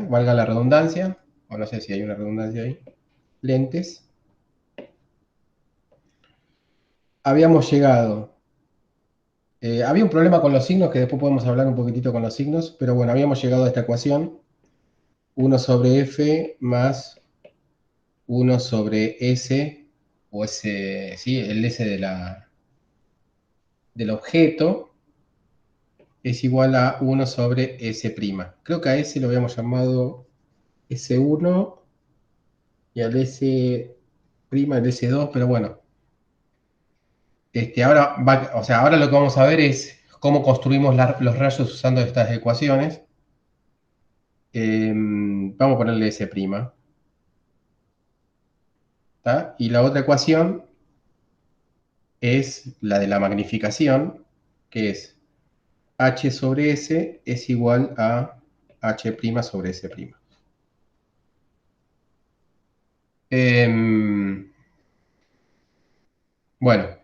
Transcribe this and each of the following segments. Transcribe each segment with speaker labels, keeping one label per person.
Speaker 1: Valga la redundancia, o no sé si hay una redundancia ahí, lentes. Habíamos llegado, había un problema con los signos, que después podemos hablar un poquitito con los signos, pero bueno, habíamos llegado a esta ecuación, 1 sobre f más 1 sobre s, o s, ¿sí? El s del objeto, es igual a '1 sobre s'. Creo que a s lo habíamos llamado S1 y al S', el S2, pero bueno. Ahora lo que vamos a ver es cómo construimos los rayos usando estas ecuaciones. Vamos a ponerle S'. ¿Tá? Y la otra ecuación es la de la magnificación, que es H sobre S es igual a H' sobre S'. Bueno,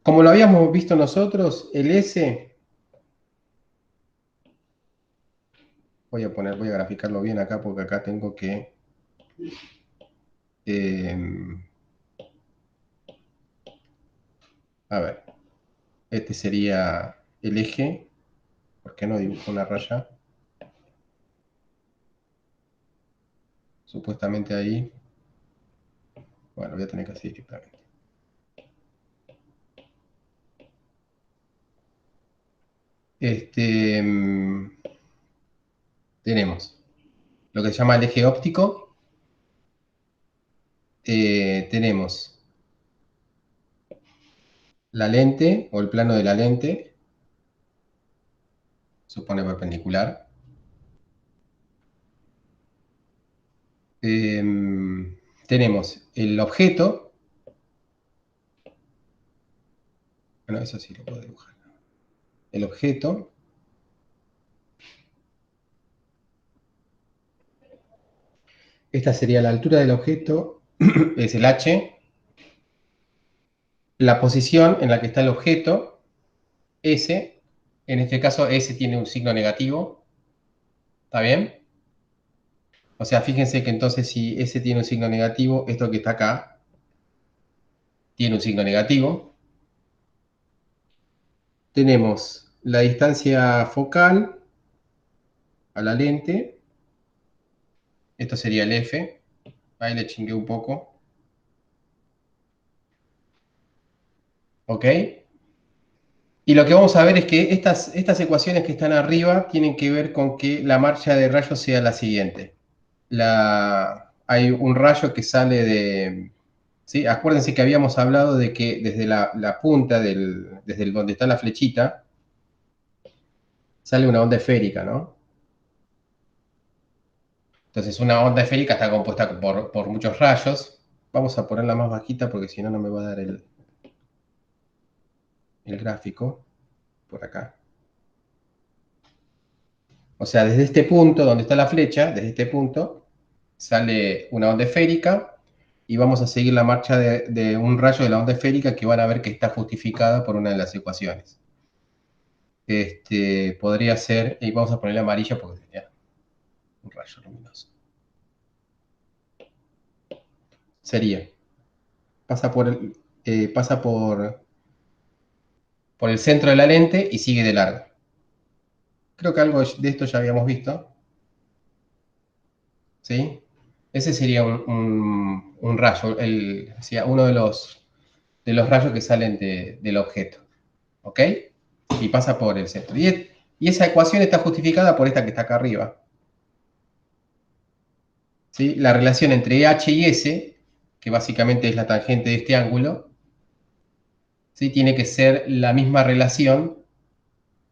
Speaker 1: como lo habíamos visto nosotros, el S, voy a graficarlo bien acá porque acá tengo que... a ver, este sería el eje. ¿Por qué no dibujo una raya? Supuestamente ahí. Bueno, voy a tener que hacer directamente. Tenemos lo que se llama el eje óptico. Tenemos la lente o el plano de la lente. Supone perpendicular. Tenemos el objeto. Bueno, eso sí lo puedo dibujar. El objeto. Esta sería la altura del objeto, es el h. La posición en la que está el objeto, s. En este caso, s tiene un signo negativo. ¿Está bien? O sea, fíjense que entonces si s tiene un signo negativo, esto que está acá tiene un signo negativo. Tenemos la distancia focal a la lente. Esto sería el f. Ahí le chingué un poco. ¿Ok? Y lo que vamos a ver es que estas ecuaciones que están arriba tienen que ver con que la marcha de rayos sea la siguiente. Hay un rayo que sale de... ¿sí? Acuérdense que habíamos hablado de que desde la punta, desde donde está la flechita, sale una onda esférica, ¿no? Entonces una onda esférica está compuesta por muchos rayos. Vamos a ponerla más bajita porque si no, no me va a dar el gráfico. Por acá. O sea, desde este punto donde está la flecha, desde este punto, sale una onda esférica y vamos a seguir la marcha de un rayo de la onda esférica que van a ver que está justificada por una de las ecuaciones. Podría ser, y vamos a ponerle amarilla porque sería un rayo luminoso. Sería, pasa por el centro de la lente y sigue de largo. Creo que algo de esto ya habíamos visto. ¿Sí? Ese sería un rayo, uno de los rayos que salen del objeto. ¿Ok? Y pasa por el centro. Y esa ecuación está justificada por esta que está acá arriba. ¿Sí? La relación entre H y S, que básicamente es la tangente de este ángulo, ¿sí? Tiene que ser la misma relación,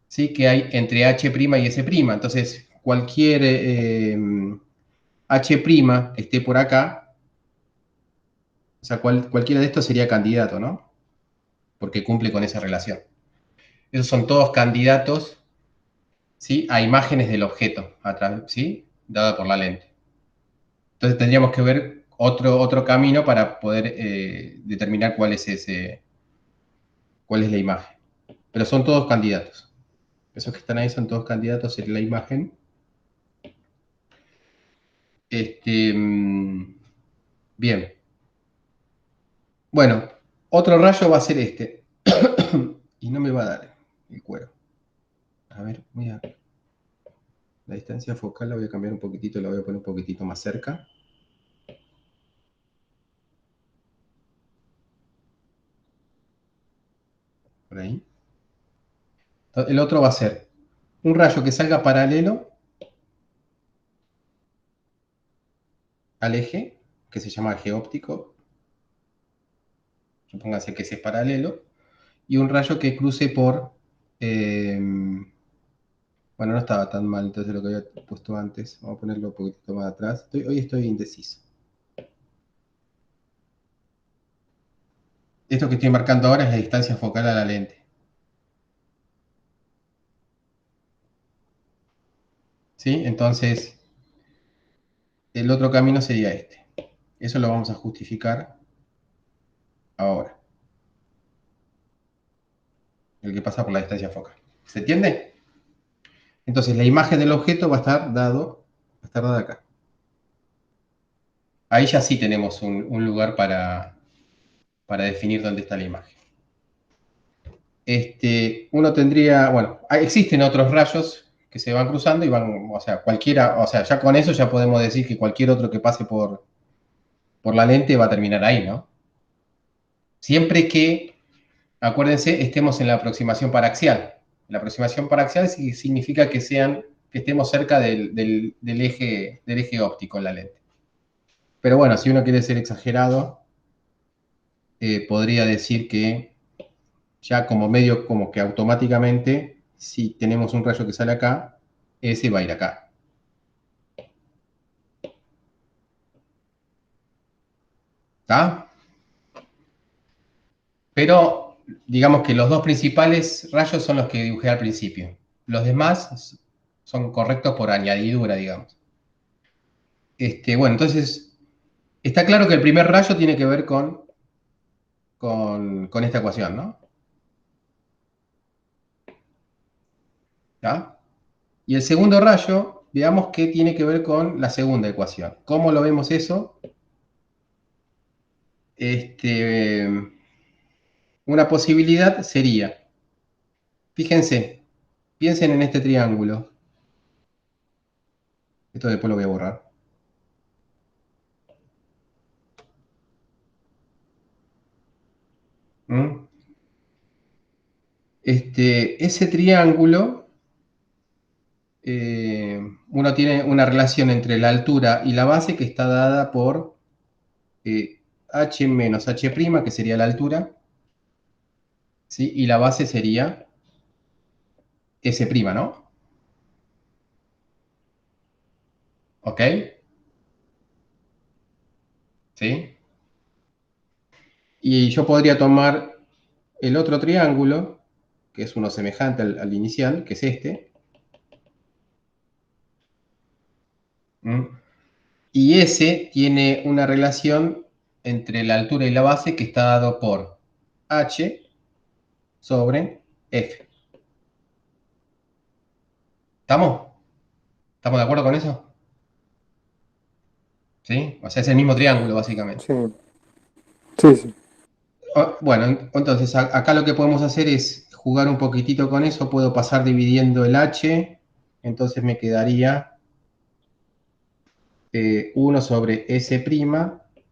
Speaker 1: ¿sí? Que hay entre H' y S'. Entonces, cualquier H' que esté por acá, o sea, cualquiera de estos sería candidato, ¿no? Porque cumple con esa relación. Esos son todos candidatos, ¿sí? A imágenes del objeto, ¿sí? Dada por la lente. Entonces tendríamos que ver otro camino para poder determinar cuál es la imagen. Pero son todos candidatos. Esos que están ahí son todos candidatos en la imagen. Bien. Bueno, otro rayo va a ser este. Y no me va a dar el cuero. A ver, la distancia focal la voy a cambiar un poquitito, la voy a poner un poquitito más cerca. Por ahí. El otro va a ser un rayo que salga paralelo al eje, que se llama eje óptico. Supóngase que ese es paralelo. Y un rayo que cruce por... bueno, no estaba tan mal entonces lo que había puesto antes. Vamos a ponerlo un poquitito más atrás. Hoy estoy indeciso. Esto que estoy marcando ahora es la distancia focal a la lente. ¿Sí? Entonces, el otro camino sería este. Eso lo vamos a justificar ahora. El que pasa por la distancia focal. ¿Se entiende? Entonces, la imagen del objeto va a estar dada acá. Ahí ya sí tenemos un lugar para definir dónde está la imagen. Uno tendría, bueno, existen otros rayos que se van cruzando y van, o sea, cualquiera, o sea, ya con eso ya podemos decir que cualquier otro que pase por la lente va a terminar ahí, ¿no? Siempre que, acuérdense, estemos en la aproximación paraxial. La aproximación paraxial significa que estemos cerca del eje óptico en la lente. Pero bueno, si uno quiere ser exagerado, podría decir que ya como medio, como que automáticamente, si tenemos un rayo que sale acá, ese va a ir acá. ¿Está? Pero digamos que los dos principales rayos son los que dibujé al principio. Los demás son correctos por añadidura, digamos. Bueno, entonces, está claro que el primer rayo tiene que ver con esta ecuación, ¿no? ¿Ya? Y el segundo rayo, veamos que tiene que ver con la segunda ecuación. ¿Cómo lo vemos eso? Este, una posibilidad sería, fíjense, piensen en este triángulo. Esto después lo voy a borrar. ¿Mm? Ese triángulo, uno tiene una relación entre la altura y la base que está dada por h menos h', que sería la altura, ¿sí? Y la base sería S', ¿no? ¿Ok? ¿Sí? Y yo podría tomar el otro triángulo, que es uno semejante al inicial, que es este. ¿Mm? Y ese tiene una relación entre la altura y la base que está dado por h sobre f. ¿Estamos? ¿Estamos de acuerdo con eso? ¿Sí? O sea, es el mismo triángulo, básicamente.
Speaker 2: Sí, sí, sí.
Speaker 1: Bueno, entonces acá lo que podemos hacer es jugar un poquitito con eso. Puedo pasar dividiendo el h. Entonces me quedaría 1 sobre s'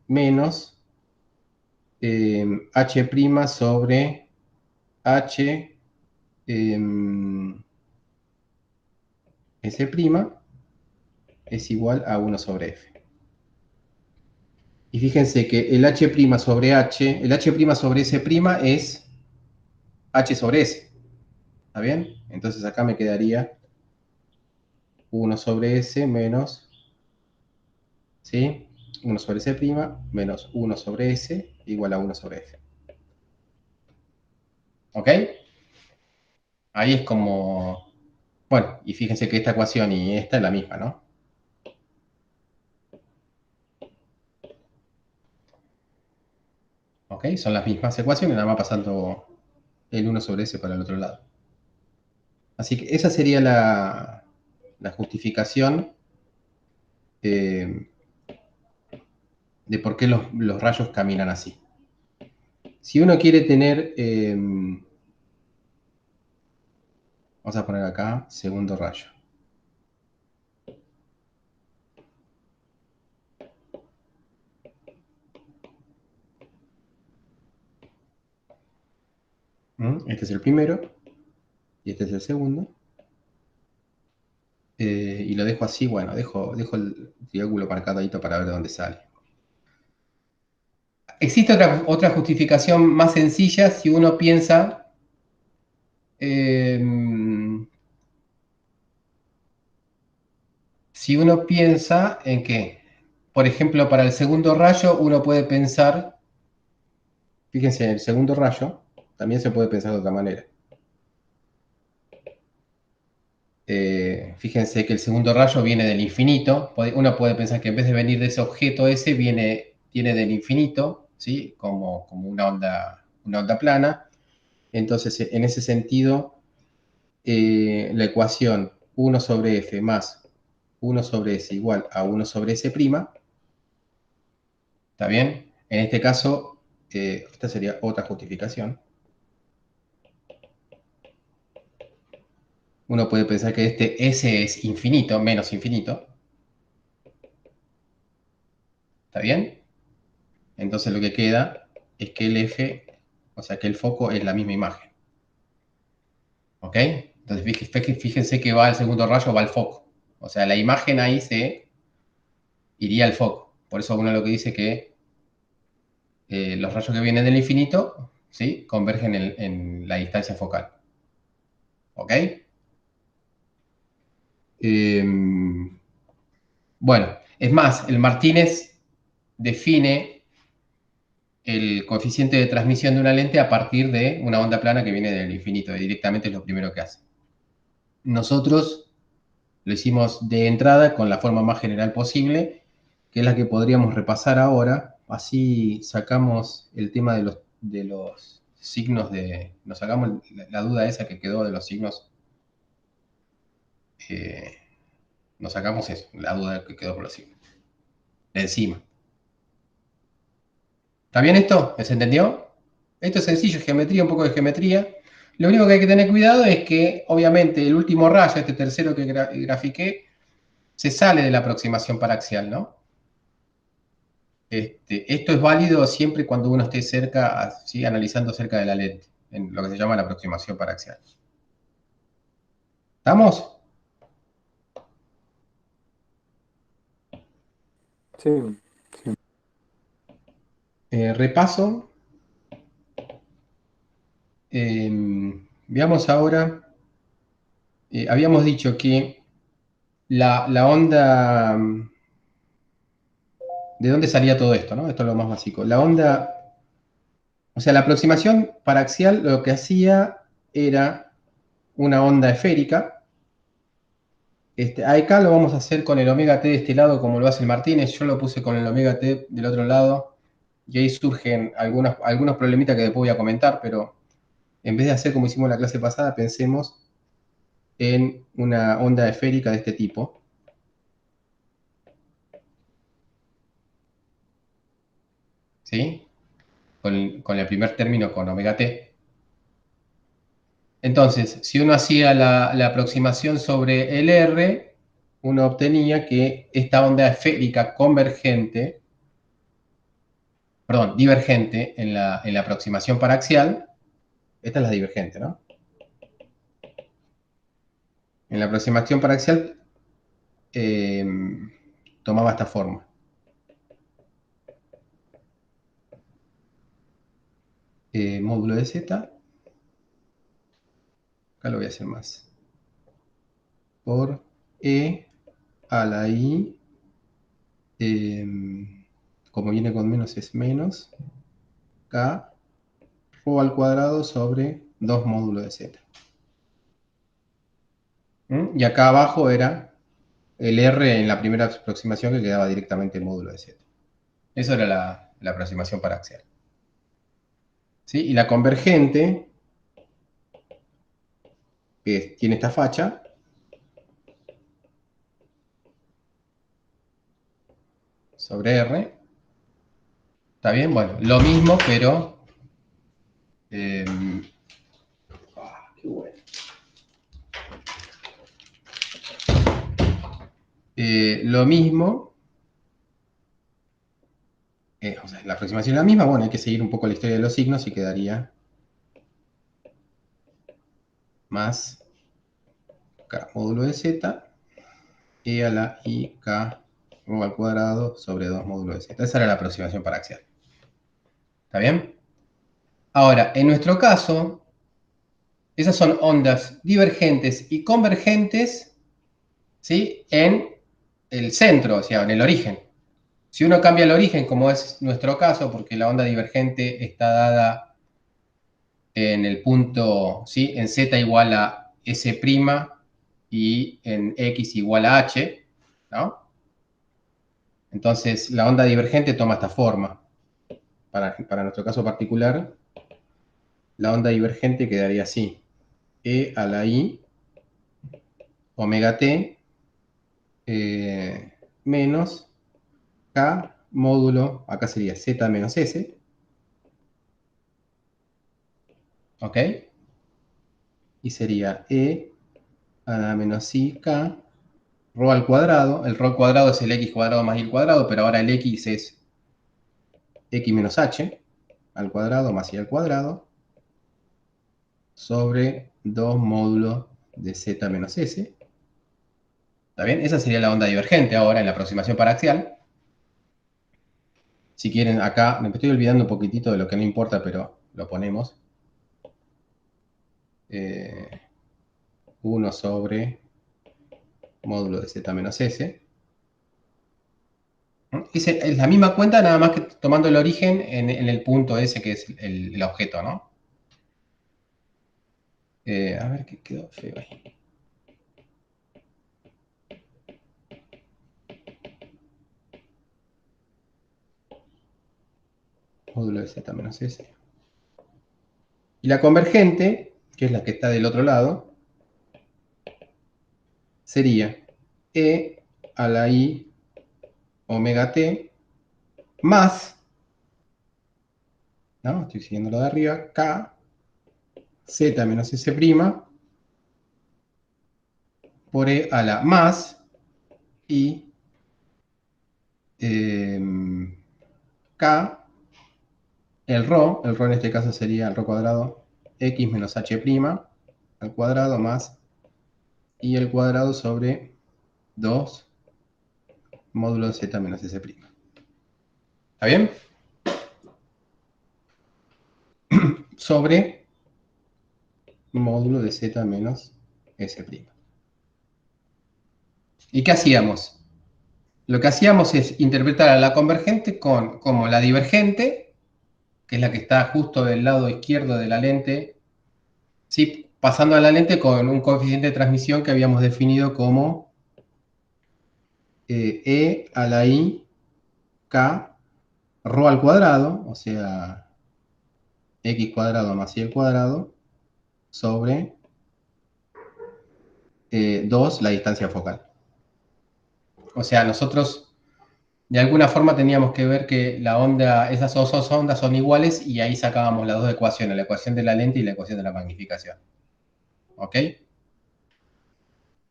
Speaker 1: menos h' sobre h s' es igual a 1 sobre f. Y fíjense que el h' sobre h, el h' sobre s' es h sobre s. ¿Está bien? Entonces acá me quedaría 1 sobre s menos, ¿sí? 1 sobre s' menos 1 sobre s igual a 1 sobre f. ¿Ok? Ahí es como... Bueno, y fíjense que esta ecuación y esta es la misma, ¿no? ¿Ok? Son las mismas ecuaciones, nada más pasando el 1 sobre s para el otro lado. Así que esa sería la justificación de por qué los rayos caminan así. Si uno quiere tener, vamos a poner acá, segundo rayo. Este es el primero y este es el segundo. Y lo dejo así, bueno, dejo el triángulo marcadito para ver de dónde sale. Existe otra justificación más sencilla si uno piensa en que, por ejemplo, para el segundo rayo uno puede pensar, fíjense, en el segundo rayo también se puede pensar de otra manera. Fíjense que el segundo rayo viene del infinito. Uno puede pensar que en vez de venir de ese objeto ese, viene del infinito, ¿sí? Como una onda plana. Entonces, en ese sentido, la ecuación 1 sobre f más 1 sobre s igual a 1 sobre s', ¿está bien? En este caso, esta sería otra justificación. Uno puede pensar que este s es infinito, menos infinito. ¿Está bien? Entonces lo que queda es que el f, o sea que el foco es la misma imagen. ¿Ok? Entonces fíjense que va al segundo rayo, va al foco. O sea, la imagen ahí se iría al foco. Por eso uno lo que dice que los rayos que vienen del infinito, ¿sí? Convergen en la distancia focal. ¿Ok? Eh, bueno, es más, el Martínez define el coeficiente de transmisión de una lente a partir de una onda plana que viene del infinito. Directamente es lo primero que hace. Nosotros lo hicimos de entrada con la forma más general posible, que es la que podríamos repasar ahora. Así sacamos el tema de los signos nos sacamos la duda esa que quedó de los signos. eh, Nos sacamos eso, la duda que quedó por los signos. De encima. ¿Está bien esto? ¿Se entendió? Esto es sencillo, geometría, un poco de geometría. Lo único que hay que tener cuidado es que, obviamente, el último rayo, este tercero que grafiqué, se sale de la aproximación paraxial, ¿no? Esto es válido siempre cuando uno esté cerca, ¿sí? Analizando cerca de la lente, en lo que se llama la aproximación paraxial. ¿Estamos?
Speaker 2: Sí, sí.
Speaker 1: Repaso. Veamos ahora. Habíamos dicho que la onda. ¿De dónde salía todo esto, no? Esto es lo más básico. La onda. O sea, la aproximación paraxial lo que hacía era una onda esférica. Acá lo vamos a hacer con el omega t de este lado, como lo hace el Martínez. Yo lo puse con el omega t del otro lado. Y ahí surgen algunos problemitas que después voy a comentar, pero en vez de hacer como hicimos la clase pasada, pensemos en una onda esférica de este tipo. ¿Sí? Con el primer término, con omega t. Entonces, si uno hacía la aproximación sobre el R, uno obtenía que esta onda esférica convergente, perdón, divergente en la aproximación paraxial, esta es la divergente, ¿no? En la aproximación paraxial eh, tomaba esta forma. Módulo de z, acá lo voy a hacer más, por e a la i, como viene con menos es menos, k rho al cuadrado sobre 2 módulos de z. Y acá abajo era el r en la primera aproximación que quedaba directamente el módulo de z. Eso era la aproximación paraxial. ¿Sí? Y la convergente que tiene esta facha. Sobre R. ¿Está bien? Bueno, lo mismo, pero... qué bueno. Lo mismo... o sea, la aproximación es la misma. Bueno, hay que seguir un poco la historia de los signos y quedaría... más K módulo de Z e a la I K rho al cuadrado sobre 2 módulo de Z. Esa era la aproximación paraxial. ¿Está bien? Ahora, en nuestro caso, esas son ondas divergentes y convergentes, ¿sí? En el centro, o sea, en el origen. Si uno cambia el origen, como es nuestro caso, porque la onda divergente está dada en el punto, ¿sí? En Z igual a S' y en X igual a H, ¿no? Entonces, la onda divergente toma esta forma. Para nuestro caso particular, la onda divergente quedaría así. E a la I, omega t, menos K módulo, acá sería Z menos S, ¿ok? Y sería E a la menos I K, rho al cuadrado. El rho al cuadrado es el X cuadrado más Y al cuadrado, pero ahora el X es X menos H al cuadrado más Y al cuadrado, sobre 2 módulos de Z menos S. ¿Está bien? Esa sería la onda divergente ahora en la aproximación paraxial. Si quieren, acá me estoy olvidando un poquitito de lo que no importa, pero lo ponemos. 1 sobre módulo de Z menos S. Es la misma cuenta, nada más que tomando el origen en el punto S, que es el objeto, ¿no? A ver qué quedó feo ahí. Módulo de Z menos S. Y la convergente, que es la que está del otro lado, sería E a la I omega t más, ¿no? Estoy siguiendo lo de arriba, K Z menos S' por E a la más y K, el rho en este caso sería el rho cuadrado X menos H' al cuadrado más y el cuadrado sobre 2 módulo de Z menos S'. ¿Está bien? Sobre módulo de Z menos S'. ¿Y qué hacíamos? Lo que hacíamos es interpretar a la convergente como la divergente, que es la que está justo del lado izquierdo de la lente, ¿sí? Pasando a la lente con un coeficiente de transmisión que habíamos definido como E a la I K rho al cuadrado, o sea, X cuadrado más Y al cuadrado, sobre 2 la distancia focal. O sea, nosotros de alguna forma teníamos que ver que la onda, esas dos ondas son iguales y ahí sacábamos las dos ecuaciones, la ecuación de la lente y la ecuación de la magnificación. ¿Ok?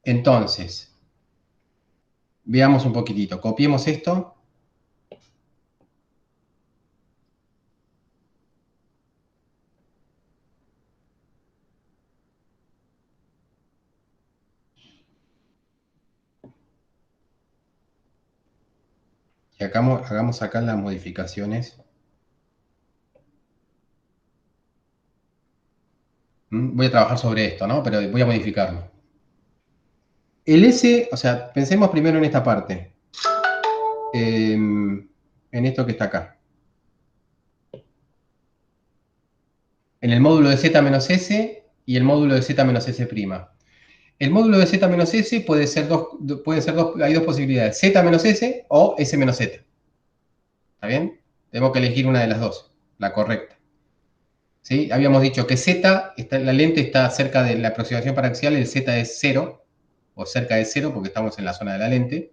Speaker 1: Entonces, veamos un poquitito. Copiemos esto. Y acá, hagamos acá las modificaciones. Voy a trabajar sobre esto, ¿no? Pero voy a modificarlo. El S, o sea, pensemos primero en esta parte. En esto que está acá. En el módulo de Z menos S y el módulo de Z menos S'. El módulo de Z menos S hay dos posibilidades, Z menos S o S menos Z. ¿Está bien? Tenemos que elegir una de las dos, la correcta. ¿Sí? Habíamos dicho que Z, la lente está cerca de la aproximación paraxial, el Z es 0, o cerca de 0, porque estamos en la zona de la lente.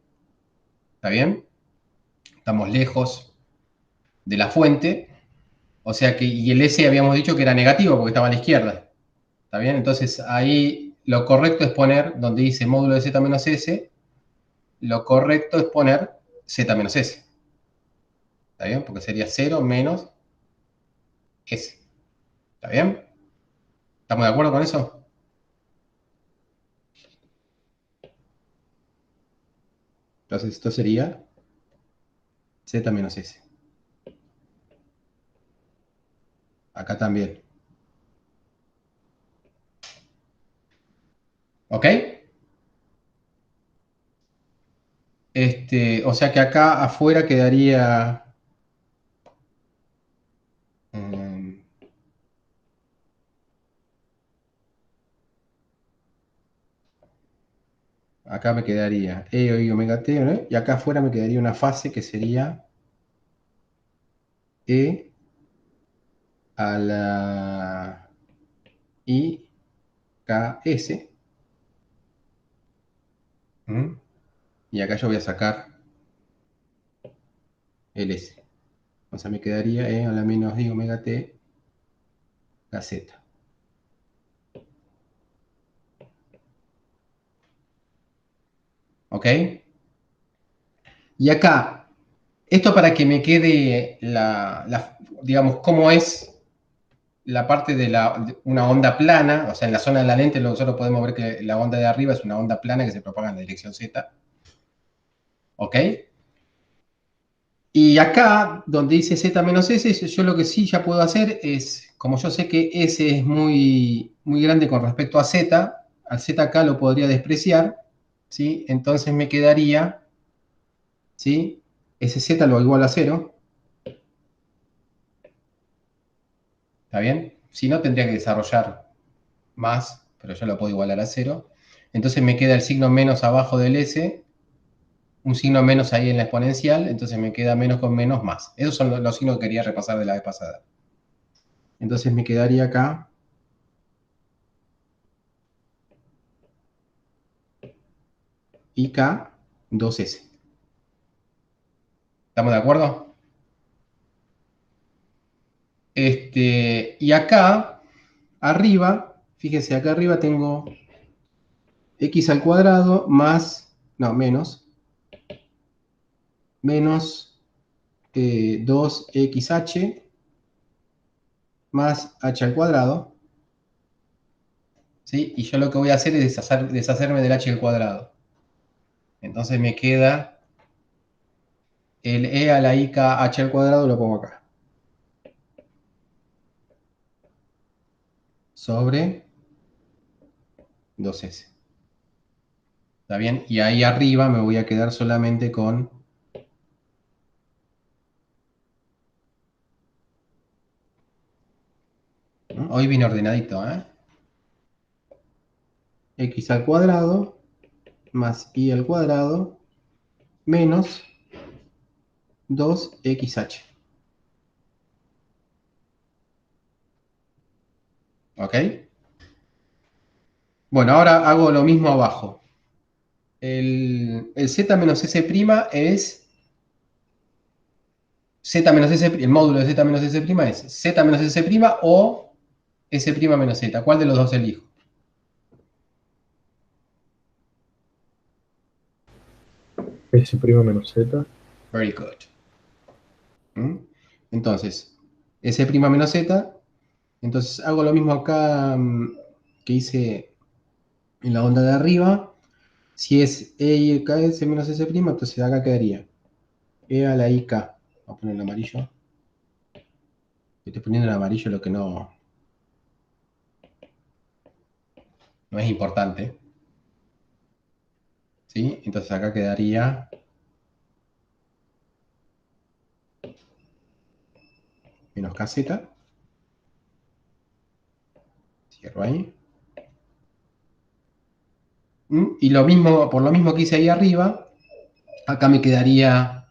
Speaker 1: ¿Está bien? Estamos lejos de la fuente. O sea que, y el S habíamos dicho que era negativo, porque estaba a la izquierda. ¿Está bien? Entonces ahí lo correcto es poner, donde dice módulo de Z menos S, lo correcto es poner Z menos S. ¿Está bien? Porque sería 0 menos S. ¿Está bien? ¿Estamos de acuerdo con eso? Entonces esto sería Z menos S. Acá también. ¿Ok? O sea que acá afuera quedaría... mm, acá me quedaría E y omega t, ¿no? Y acá afuera me quedaría una fase que sería E a la I K S. ¿Mm? Y acá yo voy a sacar el S. O sea, me quedaría E a la menos I omega t la Z. ¿Ok? Y acá, esto para que me quede digamos, cómo es la parte de una onda plana, o sea, en la zona de la lente nosotros podemos ver que la onda de arriba es una onda plana que se propaga en la dirección Z. ¿Ok? Y acá, donde dice Z menos S, yo lo que sí ya puedo hacer es, como yo sé que S es muy, muy grande con respecto a Z, al Z acá lo podría despreciar, ¿sí? Entonces me quedaría, ¿sí? Ese Z lo igual a 0, ¿está bien? Si no, tendría que desarrollar más, pero yo lo puedo igualar a 0. Entonces me queda el signo menos abajo del S, un signo menos ahí en la exponencial, entonces me queda menos con menos más. Esos son los signos que quería repasar de la vez pasada. Entonces me quedaría acá IK 2S. ¿Estamos de acuerdo? Y acá, arriba, fíjense, acá arriba tengo x al cuadrado más, no, menos 2xh más h al cuadrado, ¿sí? Y yo lo que voy a hacer es deshacerme del h al cuadrado. Entonces me queda el e a la IK h al cuadrado, lo pongo acá. Sobre 2s. ¿Está bien? Y ahí arriba me voy a quedar solamente con... ¿no? Hoy vine ordenadito, ¿eh? X al cuadrado más y al cuadrado menos 2xh. ¿Ok? Bueno, ahora hago lo mismo abajo. El z menos s' es z menos s, el módulo de z menos s' es z menos s' o s' menos z. ¿Cuál de los dos elijo?
Speaker 2: S' menos Z.
Speaker 1: Very good. ¿Mm? Entonces, s' menos z. Entonces hago lo mismo acá que hice en la onda de arriba. Si es E y K S menos S', entonces acá quedaría E a la IK. Vamos a poner el amarillo. Estoy poniendo el amarillo lo que no es importante. ¿Sí? Entonces acá quedaría menos KZ. Cierro ahí. Y lo mismo, por lo mismo que hice ahí arriba, acá me quedaría,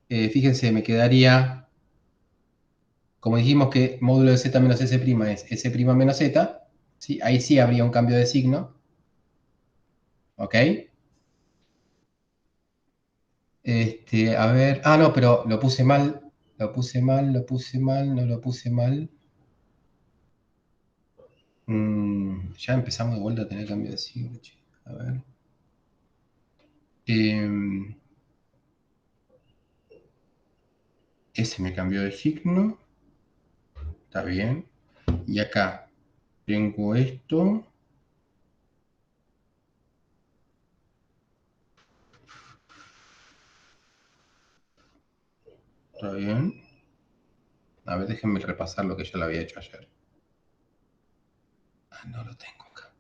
Speaker 1: fíjense, me quedaría como dijimos que módulo de z menos s' es s' menos z, ¿sí? Ahí sí habría un cambio de signo. ¿Ok? A ver. Ah, no, pero lo puse mal. Lo puse mal, lo puse mal, no lo puse mal. Ya empezamos de vuelta a tener cambio de signo. A ver. Ese me cambió de signo. Está bien. Y acá tengo esto. Está bien. A ver, déjenme repasar lo que yo lo había hecho ayer. Ah, no lo tengo acá.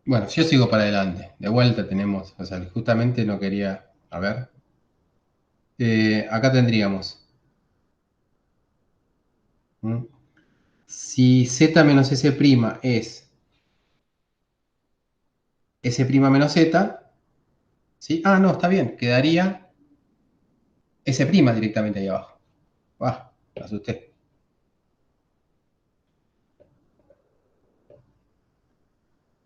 Speaker 1: Bueno, yo sigo para adelante. De vuelta tenemos, o sea, justamente no quería, a ver. Acá tendríamos. ¿Mm? Si z menos s' es s' menos z, ¿sí? Ah, no, está bien, quedaría s' directamente ahí abajo. Ah, me asusté.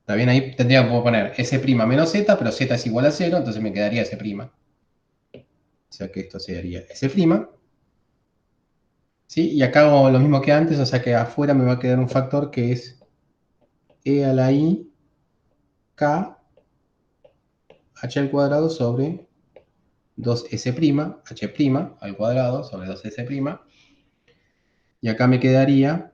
Speaker 1: Está bien, ahí tendría que poner s' menos z, pero z es igual a 0, entonces me quedaría s'. O sea que esto sería s'. ¿Sí? Y acá hago lo mismo que antes, o sea que afuera me va a quedar un factor que es e a la i k h al cuadrado sobre 2s', h' al cuadrado sobre 2s'. Y acá me quedaría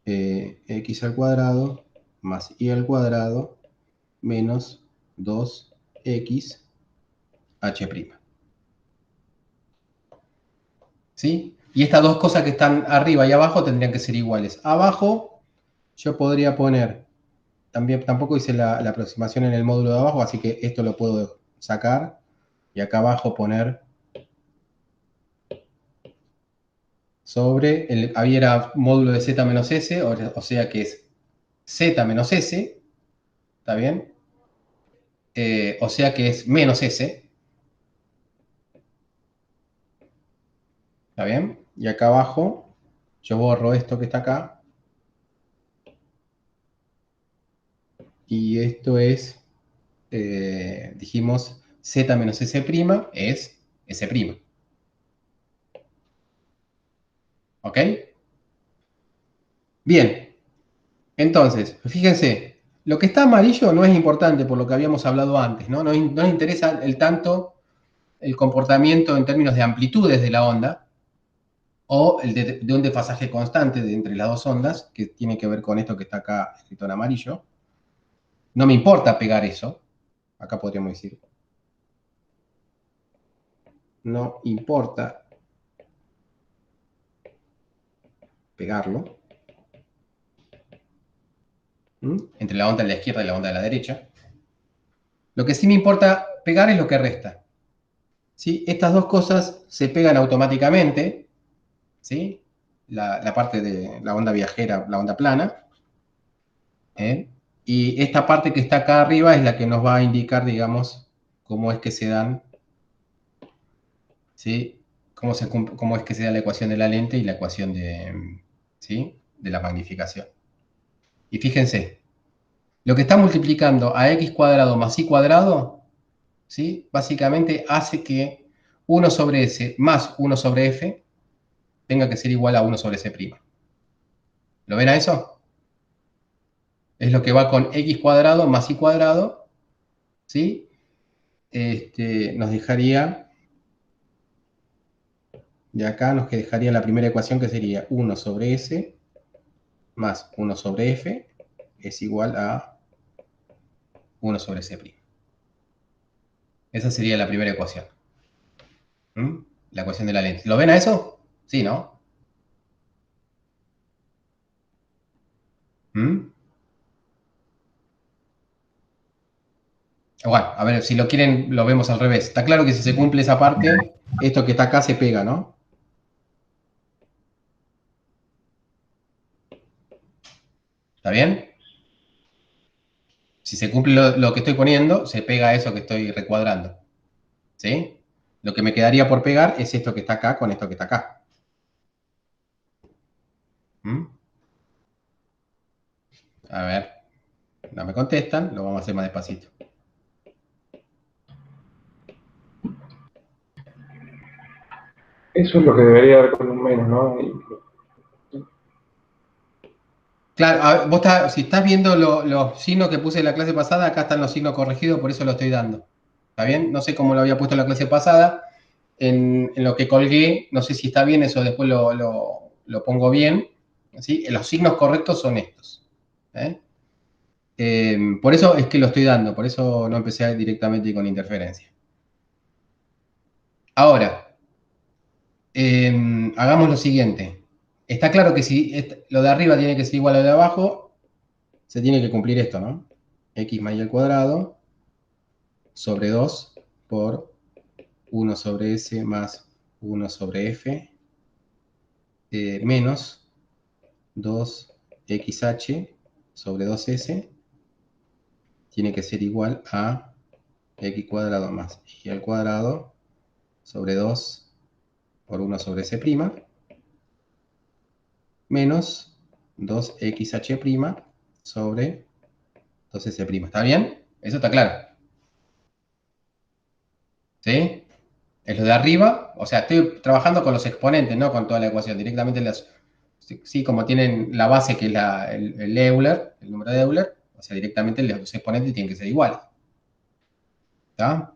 Speaker 1: x al cuadrado más y al cuadrado menos 2x h'. ¿Sí? Y estas dos cosas que están arriba y abajo tendrían que ser iguales. Abajo yo podría poner, también tampoco hice la aproximación en el módulo de abajo, así que esto lo puedo sacar. Y acá abajo poner sobre, había módulo de z menos s, o sea que es z menos s, ¿está bien? O sea que es menos s, ¿está bien? Y acá abajo yo borro esto que está acá, y esto es, dijimos, z menos s' es s'. ¿Ok? Bien, entonces, fíjense, lo que está amarillo no es importante por lo que habíamos hablado antes, ¿no? No nos interesa el tanto el comportamiento en términos de amplitudes de la onda, o el de un desfasaje constante entre las dos ondas, que tiene que ver con esto que está acá escrito en amarillo. No me importa pegar eso. Acá podríamos decir, no importa pegarlo. Entre la onda de la izquierda y la onda de la derecha. Lo que sí me importa pegar es lo que resta. ¿Sí? Estas dos cosas se pegan automáticamente. ¿Sí? La parte de la onda viajera, la onda plana. Y esta parte que está acá arriba es la que nos va a indicar, digamos, cómo es que se dan, ¿sí? Cómo es que se da la ecuación de la lente y la ecuación de, ¿sí? De la magnificación. Y fíjense, lo que está multiplicando a x cuadrado más y cuadrado, ¿sí? Básicamente hace que 1 sobre s más 1 sobre f tenga que ser igual a 1 sobre s'. ¿Lo ven a eso? Es lo que va con x cuadrado más y cuadrado, ¿sí? Nos dejaría, de acá nos dejaría la primera ecuación que sería 1 sobre s más 1 sobre f es igual a 1 sobre s'. Esa sería la primera ecuación. La ecuación de la lente. ¿Lo ven a eso? Sí, ¿no? ¿Mm? Bueno, a ver, si lo quieren, lo vemos al revés. Está claro que si se cumple esa parte, esto que está acá se pega, ¿no? ¿Está bien? Si se cumple lo que estoy poniendo, se pega a eso que estoy recuadrando. ¿Sí? Lo que me quedaría por pegar es esto que está acá con esto que está acá. ¿Mm? A ver, no me contestan, lo vamos a hacer más despacito.
Speaker 3: Eso es lo que debería dar con un menos, ¿no?
Speaker 1: Claro, si estás viendo los signos que puse en la clase pasada, acá están los signos corregidos, por eso lo estoy dando. ¿Está bien? No sé cómo lo había puesto en la clase pasada. En lo que colgué, no sé si está bien, eso después lo pongo bien. ¿Sí? Los signos correctos son estos. ¿Eh? Por eso es que lo estoy dando, por eso no empecé directamente con interferencia. Ahora, hagamos lo siguiente. Está claro que si lo de arriba tiene que ser igual a lo de abajo, se tiene que cumplir esto, ¿no? X más y al cuadrado sobre 2 por 1 sobre S más 1 sobre F menos 2xh sobre 2S tiene que ser igual a x cuadrado más y al cuadrado sobre 2 por 1 sobre S' menos 2xh' sobre 2S'. ¿Está bien? Eso está claro. ¿Sí? Es lo de arriba, o sea, estoy trabajando con los exponentes, no con toda la ecuación, directamente las, sí, como tienen la base que es el Euler, el número de Euler, o sea, directamente los exponentes tienen que ser iguales. ¿Está?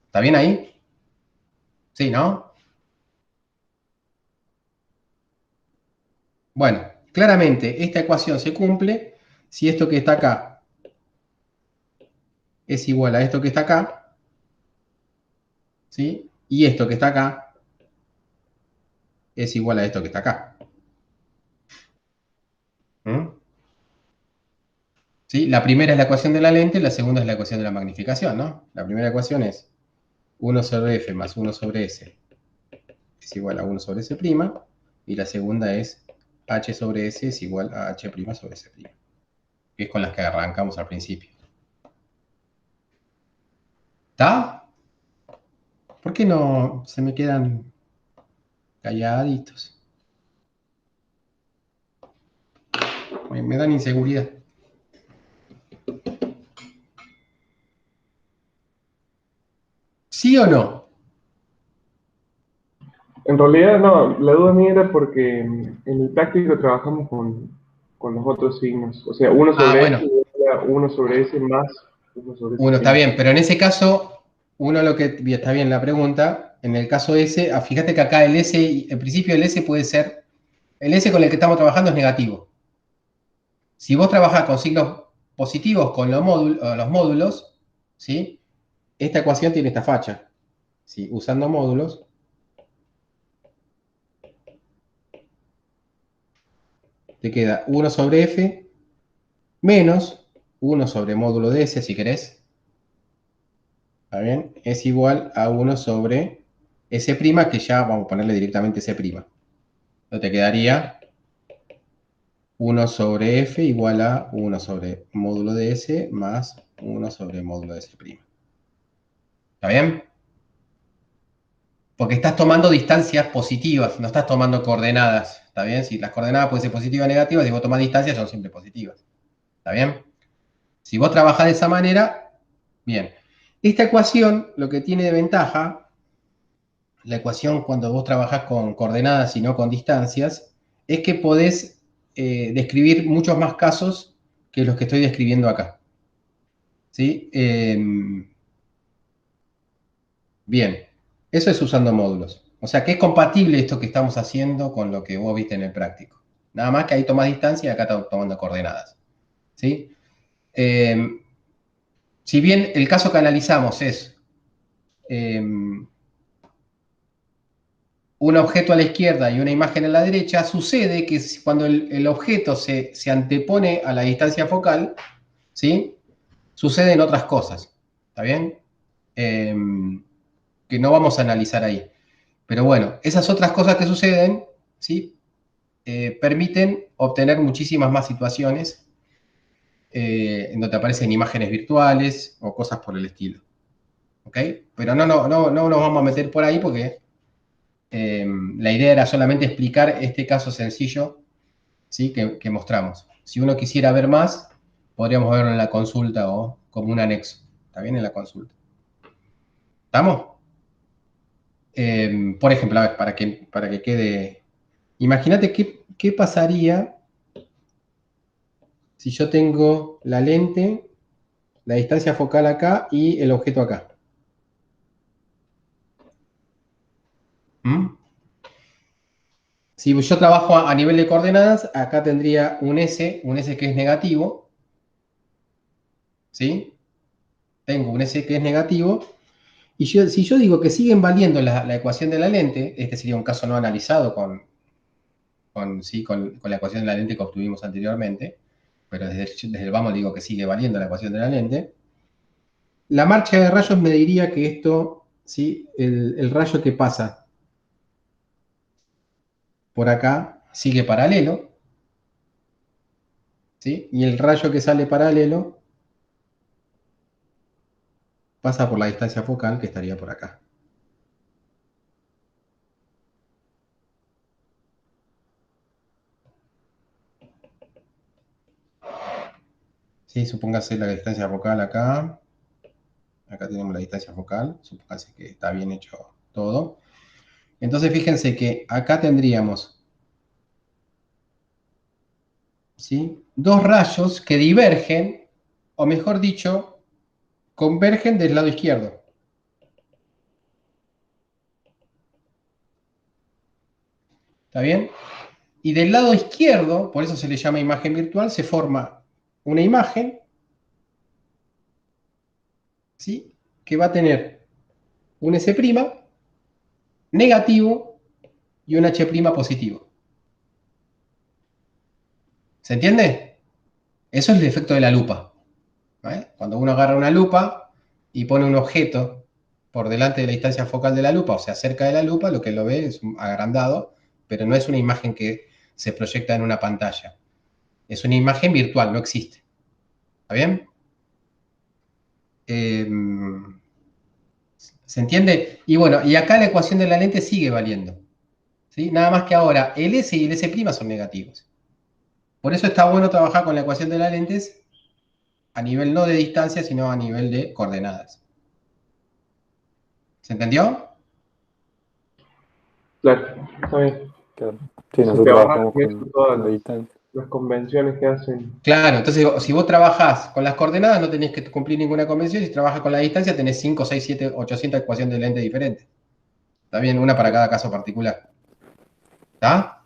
Speaker 1: ¿Está bien ahí? Sí, ¿no? Bueno, claramente esta ecuación se cumple si esto que está acá es igual a esto que está acá, ¿sí? Y esto que está acá es igual a esto que está acá. ¿Mm? ¿Sí? La primera es la ecuación de la lente, la segunda es la ecuación de la magnificación, ¿no? La primera ecuación es 1 sobre f más 1 sobre s es igual a 1 sobre s', y la segunda es h sobre s es igual a h' sobre s', que es con las que arrancamos al principio. ¿Está? ¿Por qué no se me quedan calladitos? Me dan inseguridad. ¿Sí o no?
Speaker 3: En realidad, no, la duda mía era porque en el práctico trabajamos con los otros signos. O sea, uno
Speaker 1: Ah,
Speaker 3: sobre S,
Speaker 1: bueno,
Speaker 3: uno sobre S más uno sobre S'.
Speaker 1: uno está bien, pero en ese caso, uno lo que está bien la pregunta, en el caso S, fíjate que acá el S, en principio el S puede ser, el S con el que estamos trabajando es negativo. Si vos trabajás con signos positivos con los módulos, ¿sí? Esta ecuación tiene esta facha. ¿Sí? Usando módulos, te queda 1 sobre f menos 1 sobre módulo de s, si querés. ¿Está bien? Es igual a 1 sobre s', que ya vamos a ponerle directamente s'. Entonces te quedaría 1 sobre f igual a 1 sobre módulo de s más 1 sobre módulo de s'. ¿Está bien? Porque estás tomando distancias positivas, no estás tomando coordenadas. ¿Está bien? Si las coordenadas pueden ser positivas o negativas, si vos tomás distancias son siempre positivas. ¿Está bien? Si vos trabajás de esa manera, bien. Esta ecuación, lo que tiene de ventaja, la ecuación cuando vos trabajás con coordenadas y no con distancias, es que podés describir muchos más casos que los que estoy describiendo acá. ¿Sí? Bien, eso es usando módulos. O sea que es compatible esto que estamos haciendo con lo que vos viste en el práctico. Nada más que ahí tomás distancia y acá estamos tomando coordenadas. ¿Sí? Si bien el caso que analizamos es un objeto a la izquierda y una imagen a la derecha, sucede que cuando el objeto se antepone a la distancia focal, ¿sí? Suceden otras cosas. ¿Está bien? Que no vamos a analizar ahí. Pero bueno, esas otras cosas que suceden, ¿sí? Permiten obtener muchísimas más situaciones en donde aparecen imágenes virtuales o cosas por el estilo. ¿Ok? Pero no nos vamos a meter por ahí porque la idea era solamente explicar este caso sencillo, ¿sí? Que mostramos. Si uno quisiera ver más, podríamos verlo en la consulta o como un anexo. ¿Está bien? En la consulta. ¿Estamos? Por ejemplo, a ver, para que quede... Imagínate qué pasaría si yo tengo la lente, la distancia focal acá y el objeto acá. ¿Mm? Si yo trabajo a nivel de coordenadas, acá tendría un S que es negativo, ¿sí? Tengo un S que es negativo, y si yo digo que siguen valiendo la ecuación de la lente, este sería un caso no analizado ¿sí? Con la ecuación de la lente que obtuvimos anteriormente, pero desde el vamos digo que sigue valiendo la ecuación de la lente, la marcha de rayos me diría que esto, ¿sí? El rayo que pasa por acá sigue paralelo, ¿sí? Y el rayo que sale paralelo pasa por la distancia focal que estaría por acá. ¿Sí? Supóngase la distancia focal acá. Acá tenemos la distancia focal. Supóngase que está bien hecho todo. Entonces fíjense que acá tendríamos, ¿sí? Dos rayos que divergen, o mejor dicho, convergen del lado izquierdo. ¿Está bien? Y del lado izquierdo, por eso se le llama imagen virtual, se forma una imagen, ¿sí? Que va a tener un S' negativo y un H' positivo. ¿Se entiende? Eso es el efecto de la lupa. ¿Vale? Cuando uno agarra una lupa y pone un objeto por delante de la distancia focal de la lupa, o sea, cerca de la lupa, lo que lo ve es agrandado, pero no es una imagen que se proyecta en una pantalla. Es una imagen virtual, no existe. ¿Está bien? ¿Se entiende? Y bueno, y acá la ecuación de la lente sigue valiendo. ¿Sí? Nada más que ahora el S y el S' son negativos. Por eso está bueno trabajar con la ecuación de las lentes a nivel no de distancia, sino a nivel de coordenadas. ¿Se entendió?
Speaker 3: Claro, está bien.
Speaker 4: Claro. Sí,
Speaker 3: Se te
Speaker 4: nosotros
Speaker 3: ahorras
Speaker 4: trabajamos
Speaker 3: con eso
Speaker 4: con
Speaker 3: todas
Speaker 4: la distancia.
Speaker 3: las convenciones que hacen.
Speaker 1: Claro, entonces si vos trabajás con las coordenadas no tenés que cumplir ninguna convención, si trabajas con la distancia tenés 5, 6, 7, 800 ecuaciones de lente diferentes. Está bien, una para cada caso particular. ¿Está?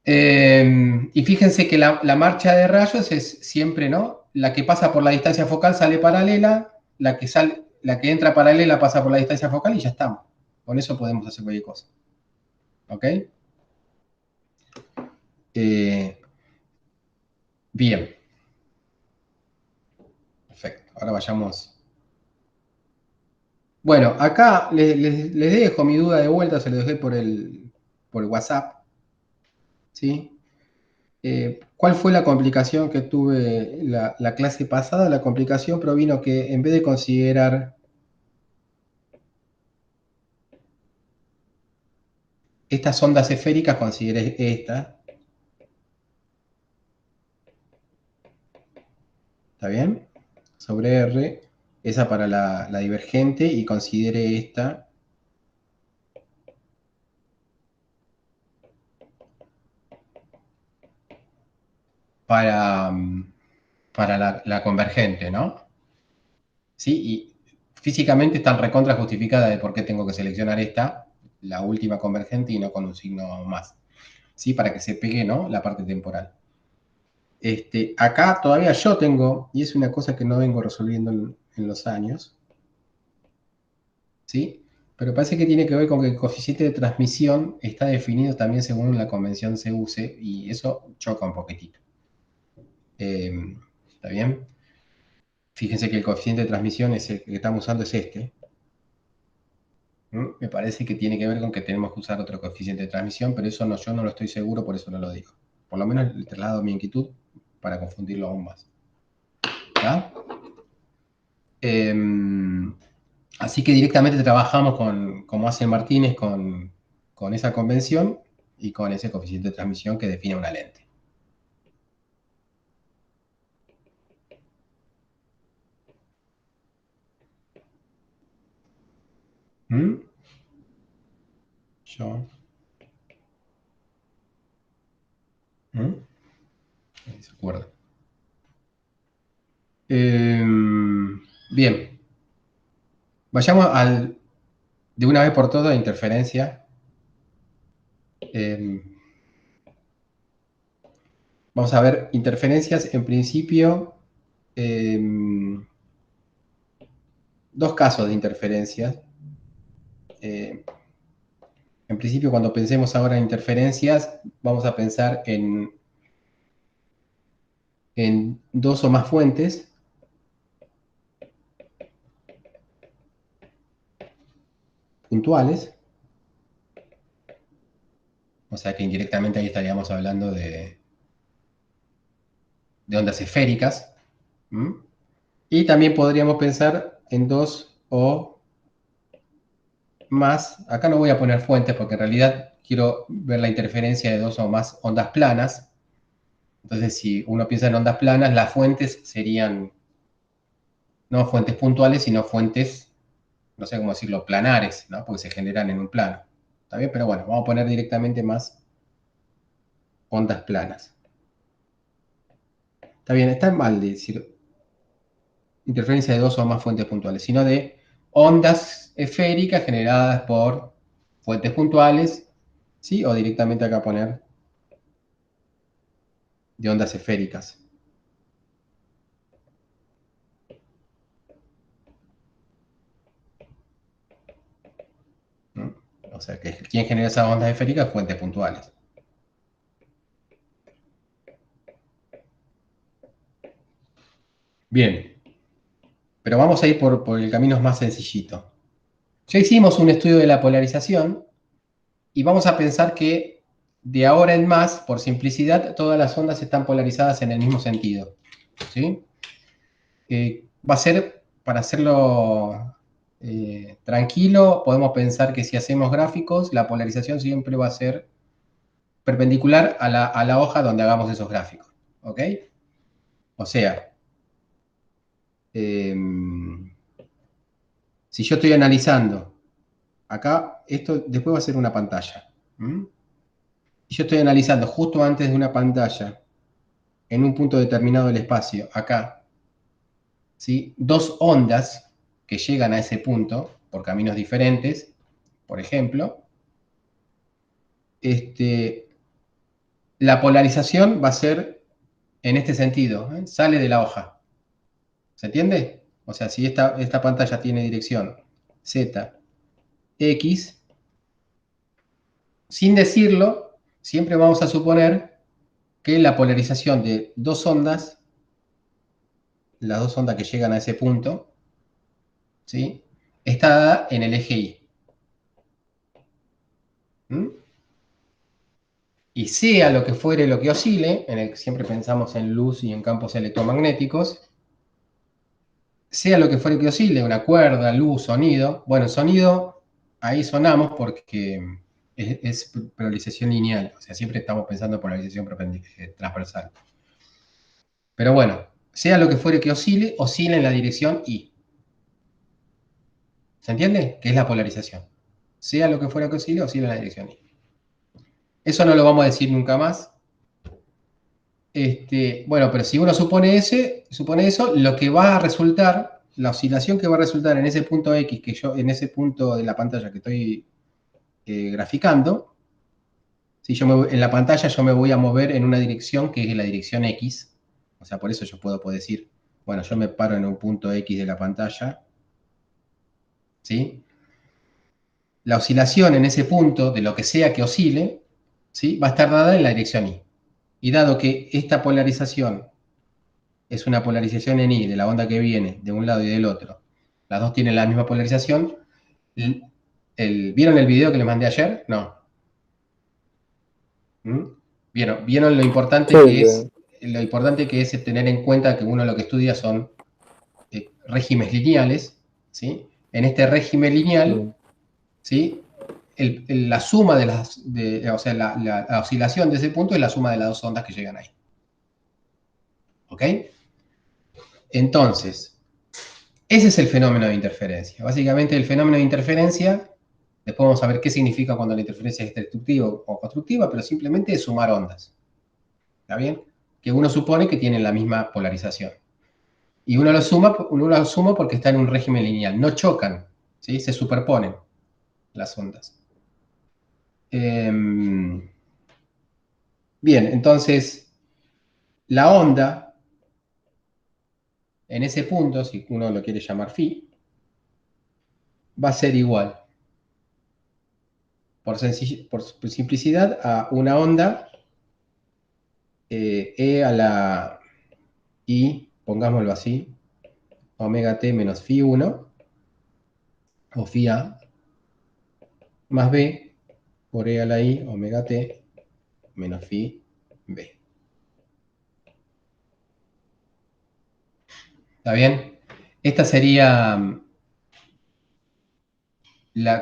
Speaker 1: Y fíjense que la marcha de rayos es siempre, ¿no? La que pasa por la distancia focal sale paralela, la que entra paralela pasa por la distancia focal y ya estamos. Con eso podemos hacer cualquier cosa. ¿Ok? Eh, bien, perfecto. Ahora vayamos. Bueno, acá les dejo mi duda de vuelta, se lo dejé por el WhatsApp. ¿Sí? ¿Cuál fue la complicación que tuve la clase pasada? La complicación provino que en vez de considerar estas ondas esféricas, consideré esta. ¿Está bien? Sobre R, esa para la divergente y considere esta para, para la convergente, ¿no? ¿Sí? Y físicamente están recontra justificada de por qué tengo que seleccionar esta, la última convergente, y no con un signo más. ¿Sí? Para que se pegue, ¿no? La parte temporal. Acá todavía yo tengo, y es una cosa que no vengo resolviendo en los años, ¿sí? Pero parece que tiene que ver con que el coeficiente de transmisión está definido también según la convención se use, y eso choca un poquitito. ¿Está bien? Fíjense que el coeficiente de transmisión es el que estamos usando, es este. Me parece que tiene que ver con que tenemos que usar otro coeficiente de transmisión, pero eso no, yo no lo estoy seguro, por eso no lo digo. Por lo menos le traslado mi inquietud para confundirlo aún más. ¿Está? Así que directamente trabajamos como hace Martínez, con esa convención y con ese coeficiente de transmisión que define una lente. ¿Mm? Yo. Ahí se acuerda. Bien. Vayamos de una vez por todas a interferencia. Vamos a ver interferencias, en principio, dos casos de interferencias. En principio, cuando pensemos ahora en interferencias, vamos a pensar en dos o más fuentes puntuales. O sea que indirectamente ahí estaríamos hablando de ondas esféricas. Y también podríamos pensar en dos o más. Acá no voy a poner fuentes porque en realidad quiero ver la interferencia de dos o más ondas planas. Entonces, si uno piensa en ondas planas, las fuentes serían no fuentes puntuales, sino fuentes, no sé cómo decirlo, planares, ¿no? Porque se generan en un plano. ¿Está bien? Pero bueno, vamos a poner directamente más ondas planas. Está bien, está mal decir interferencia de dos o más fuentes puntuales, sino de ondas esféricas generadas por fuentes puntuales, ¿sí? O directamente acá poner de ondas esféricas. ¿No? O sea, que quien genera esas ondas esféricas, fuentes puntuales. Bien, pero vamos a ir por el camino más sencillito. Ya hicimos un estudio de la polarización y vamos a pensar que de ahora en más, por simplicidad, todas las ondas están polarizadas en el mismo sentido. ¿Sí? Va a ser, para hacerlo tranquilo, podemos pensar que si hacemos gráficos, la polarización siempre va a ser perpendicular a la hoja donde hagamos esos gráficos. ¿Ok? O sea, si yo estoy analizando, acá, esto después va a ser una pantalla. Si yo estoy analizando justo antes de una pantalla, en un punto determinado del espacio, acá, ¿sí? Dos ondas que llegan a ese punto por caminos diferentes, por ejemplo, la polarización va a ser en este sentido, sale de la hoja. ¿Se entiende? O sea, si esta pantalla tiene dirección Z, X, sin decirlo, siempre vamos a suponer que la polarización de dos ondas, las dos ondas que llegan a ese punto, ¿sí? Está dada en el eje Y. Y sea lo que fuere lo que oscile, en el que siempre pensamos en luz y en campos electromagnéticos, sea lo que fuere que oscile, una cuerda, luz, sonido. Bueno, sonido, ahí sonamos porque es polarización lineal, o sea, siempre estamos pensando en polarización transversal. Pero bueno, sea lo que fuere que oscile, oscila en la dirección Y. ¿Se entiende? Que es la polarización. Sea lo que fuera que oscile, oscila en la dirección Y. Eso no lo vamos a decir nunca más. Bueno, pero si uno supone eso, lo que va a resultar, la oscilación que va a resultar en ese punto X, en ese punto de la pantalla que estoy graficando, si en la pantalla yo me voy a mover en una dirección que es la dirección X, o sea, por eso yo puedo decir, bueno, yo me paro en un punto X de la pantalla, ¿sí? La oscilación en ese punto, de lo que sea que oscile, ¿sí? Va a estar dada en la dirección Y. Y dado que esta polarización es una polarización en I de la onda que viene de un lado y del otro, las dos tienen la misma polarización, ¿vieron el video que les mandé ayer? No. ¿Mm? ¿Vieron
Speaker 2: Sí,
Speaker 1: lo importante que es tener en cuenta que uno lo que estudia son regímenes lineales, ¿sí? En este régimen lineal, ¿sí? La suma de o sea, la oscilación de ese punto es la suma de las dos ondas que llegan ahí. ¿Ok? Entonces, ese es el fenómeno de interferencia. Básicamente el fenómeno de interferencia, después vamos a ver qué significa cuando la interferencia es destructiva o constructiva, pero simplemente es sumar ondas. ¿Está bien? Que uno supone que tienen la misma polarización. Y uno lo suma porque está en un régimen lineal. No chocan, ¿sí? Se superponen las ondas. Bien, entonces, la onda, en ese punto, si uno lo quiere llamar phi, va a ser igual, por simplicidad, a una onda e a la i, pongámoslo así, omega t menos phi 1, o phi a, más b, por e a la i, omega t menos phi b. ¿Está bien? Esta sería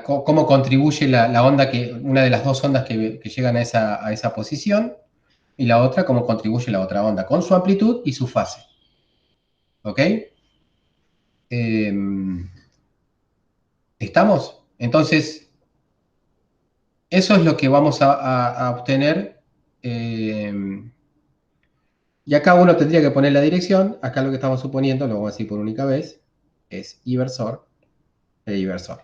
Speaker 1: cómo contribuye la onda, una de las dos ondas que llegan a esa posición, y la otra, cómo contribuye la otra onda, con su amplitud y su fase. ¿Ok? ¿Estamos? Entonces, eso es lo que vamos a obtener. Y acá uno tendría que poner la dirección. Acá lo que estamos suponiendo, lo vamos a decir por única vez, es inversor e inversor.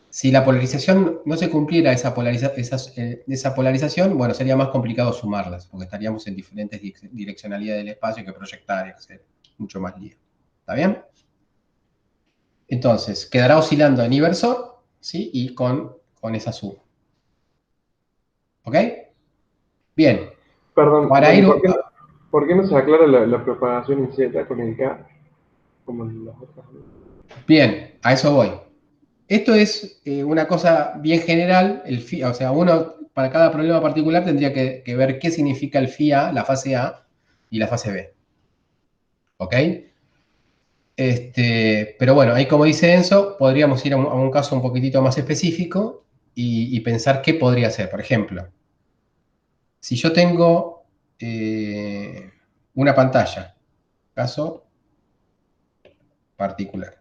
Speaker 1: Si la polarización no se cumpliera esa polarización, bueno, sería más complicado sumarlas, porque estaríamos en diferentes direccionalidades del espacio que proyectar, etc. Mucho más lío. ¿Está bien? Entonces, quedará oscilando en inversor, ¿sí? Y con esa suma. ¿Ok? Bien.
Speaker 3: Perdón,
Speaker 1: Para
Speaker 3: bueno,
Speaker 1: ir...
Speaker 3: por qué no se aclara la propagación en Z con el K, como en las otras?
Speaker 1: Bien, a eso voy. Esto es una cosa bien general, o sea, uno para cada problema particular tendría que ver qué significa el phi A, la fase A y la fase B. ¿Ok? Pero bueno, ahí como dice Enzo, podríamos ir a un caso un poquitito más específico y pensar qué podría ser. Por ejemplo, si yo tengo una pantalla, caso particular,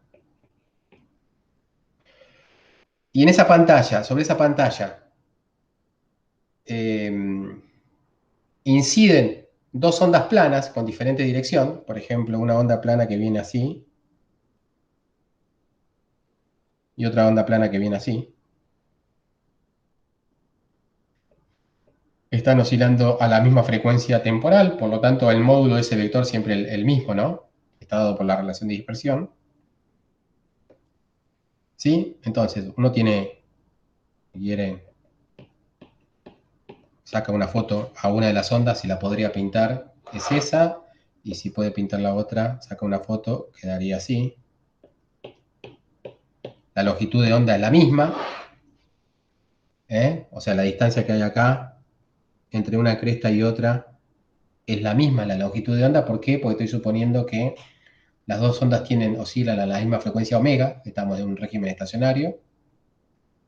Speaker 1: y en esa pantalla, sobre esa pantalla, eh, inciden dos ondas planas con diferente dirección, por ejemplo, una onda plana que viene así y otra onda plana que viene así. Están oscilando a la misma frecuencia temporal, por lo tanto el módulo de ese vector siempre el mismo, ¿no? Está dado por la relación de dispersión. ¿Sí? Entonces, uno quiere, saca una foto a una de las ondas y la podría pintar, es esa, y si puede pintar la otra, saca una foto, quedaría así. La longitud de onda es la misma, ¿eh? O sea, la distancia que hay acá entre una cresta y otra es la misma, la longitud de onda. ¿Por qué? Porque estoy suponiendo que las dos ondas oscilan a la misma frecuencia omega, estamos en un régimen estacionario,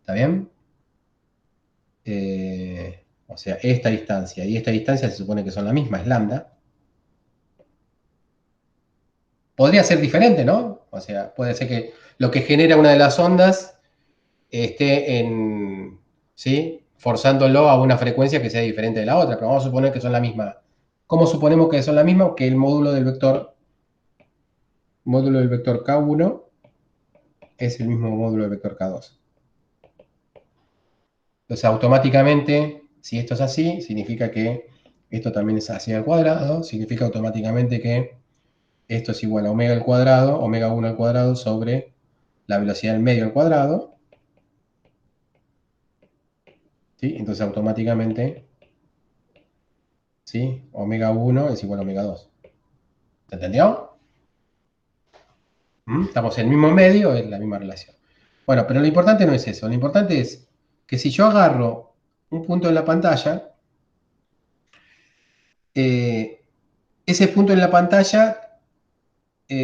Speaker 1: ¿está bien? O sea, esta distancia y esta distancia se supone que son la misma, es lambda. Podría ser diferente, ¿no? O sea, puede ser que lo que genera una de las ondas esté ¿sí? Forzándolo a una frecuencia que sea diferente de la otra, pero vamos a suponer que son la misma. ¿Cómo suponemos que son la misma? Que el módulo del vector K1 es el mismo módulo del vector K2. Entonces, automáticamente, si esto es así, significa que esto también es así al cuadrado, significa automáticamente que esto es igual a omega al cuadrado, omega 1 al cuadrado sobre la velocidad del medio al cuadrado, ¿sí? Entonces, automáticamente, ¿sí? Omega 1 es igual a omega 2. ¿Se entendió? Estamos en el mismo medio, es la misma relación. Bueno, pero lo importante no es eso. Lo importante es que si yo agarro un punto en la pantalla, ese punto en la pantalla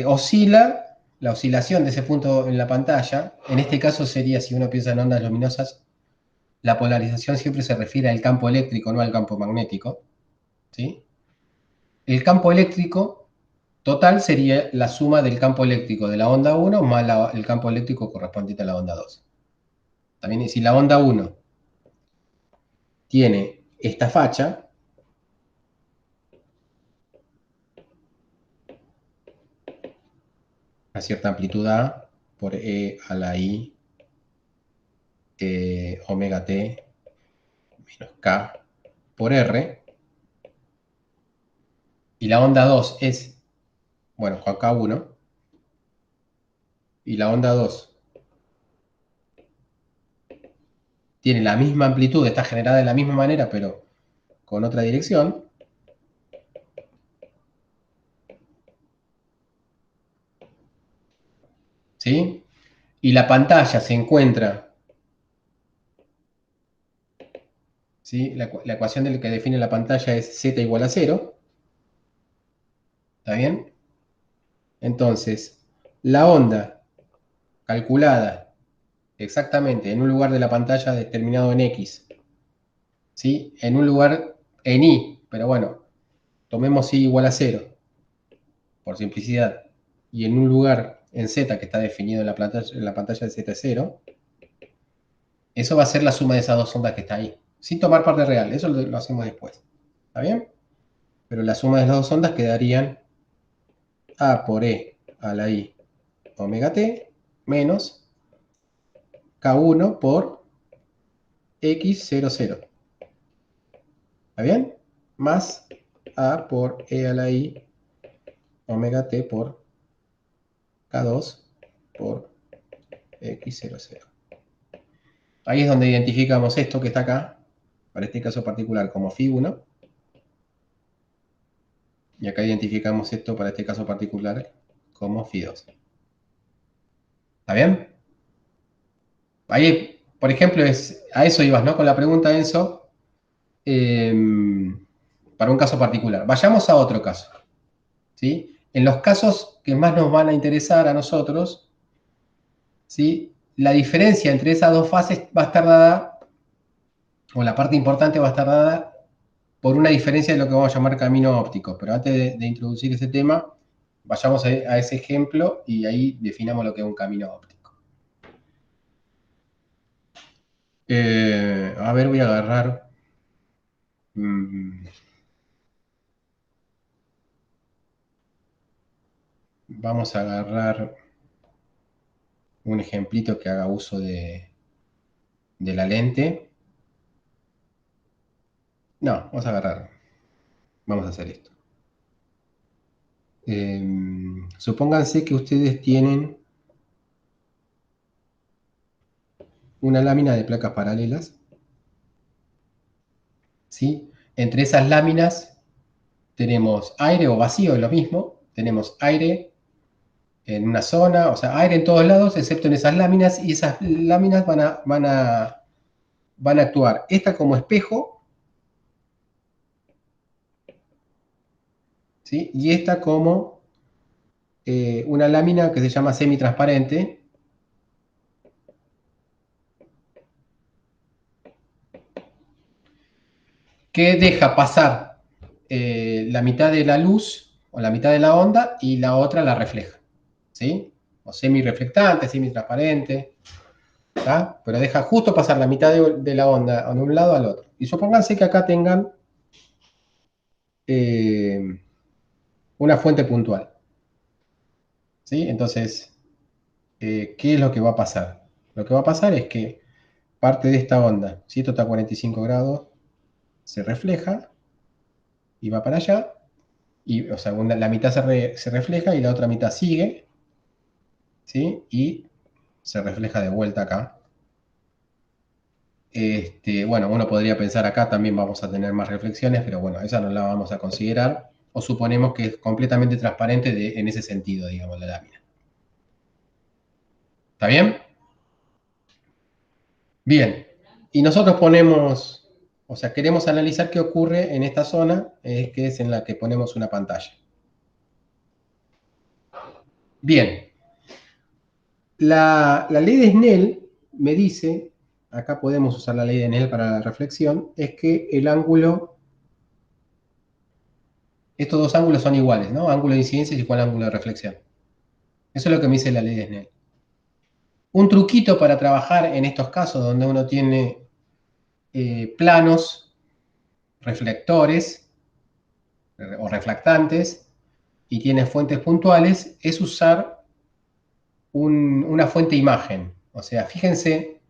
Speaker 1: oscila, la oscilación de ese punto en la pantalla, en este caso sería, si uno piensa en ondas luminosas, la polarización siempre se refiere al campo eléctrico, no al campo magnético. ¿Sí? El campo eléctrico total sería la suma del campo eléctrico de la onda 1 más el campo eléctrico correspondiente a la onda 2. También si la onda 1 tiene esta facha, a cierta amplitud A por E a la I omega t menos K por R, y la onda 2 es, bueno, K1, y la onda 2 tiene la misma amplitud, está generada de la misma manera, pero con otra dirección, ¿sí? Y la pantalla se encuentra, ¿sí? La ecuación que define la pantalla es z igual a 0, ¿está bien? Entonces, la onda calculada exactamente en un lugar de la pantalla determinado en X, ¿sí? En un lugar en Y, pero bueno, tomemos Y igual a 0, por simplicidad, y en un lugar en Z que está definido en la pantalla de Z0, eso va a ser la suma de esas dos ondas que está ahí, sin tomar parte real, eso lo hacemos después, ¿está bien? Pero la suma de las dos ondas quedarían A por E a la I omega t menos K1 por X00. ¿Está bien? Más A por E a la I omega t por K2 por X00. Ahí es donde identificamos esto que está acá, para este caso particular, como Φ1. Y acá identificamos esto para este caso particular como Φ2. ¿Está bien? Ahí, por ejemplo, a eso ibas, ¿no? Con la pregunta, Enzo, para un caso particular. Vayamos a otro caso. ¿Sí? En los casos que más nos van a interesar a nosotros, ¿sí? La diferencia entre esas dos fases va a estar dada, o la parte importante va a estar dada por una diferencia de lo que vamos a llamar camino óptico. Pero antes de introducir ese tema, vayamos a ese ejemplo y ahí definamos lo que es un camino óptico. A ver, voy a agarrar... vamos a agarrar un ejemplito que haga uso de la lente. No, vamos a hacer esto. Supónganse que ustedes tienen una lámina de placas paralelas, ¿sí? Entre esas láminas tenemos aire o vacío, es lo mismo. Tenemos aire en una zona, o sea, aire en todos lados, excepto en esas láminas, y esas láminas van a actuar esta como espejo, ¿sí? Y esta como una lámina que se llama semitransparente, que deja pasar la mitad de la luz o la mitad de la onda y la otra la refleja, ¿sí? O semirreflectante, semitransparente, ¿tá? Pero deja justo pasar la mitad de la onda de un lado al otro. Y supónganse que acá tengan una fuente puntual, ¿sí? Entonces, ¿qué es lo que va a pasar? Lo que va a pasar es que parte de esta onda, si esto está a 45 grados, se refleja y va para allá, y, o sea, la mitad se refleja y la otra mitad sigue, ¿sí? Y se refleja de vuelta acá. Bueno, uno podría pensar acá también vamos a tener más reflexiones, pero bueno, esa no la vamos a considerar. o suponemos que es completamente transparente en ese sentido, digamos, la lámina. ¿Está bien? Bien. Y nosotros ponemos, o sea, queremos analizar qué ocurre en esta zona, que es en la que ponemos una pantalla. Bien. La ley de Snell me dice, acá podemos usar la ley de Snell para la reflexión, es que el ángulo, estos dos ángulos son iguales, ¿no? Ángulo de incidencia es igual a ángulo de reflexión. Eso es lo que me dice la ley de Snell. Un truquito para trabajar en estos casos donde uno tiene planos, reflectores o reflectantes y tiene fuentes puntuales es usar una fuente imagen. O sea, fíjense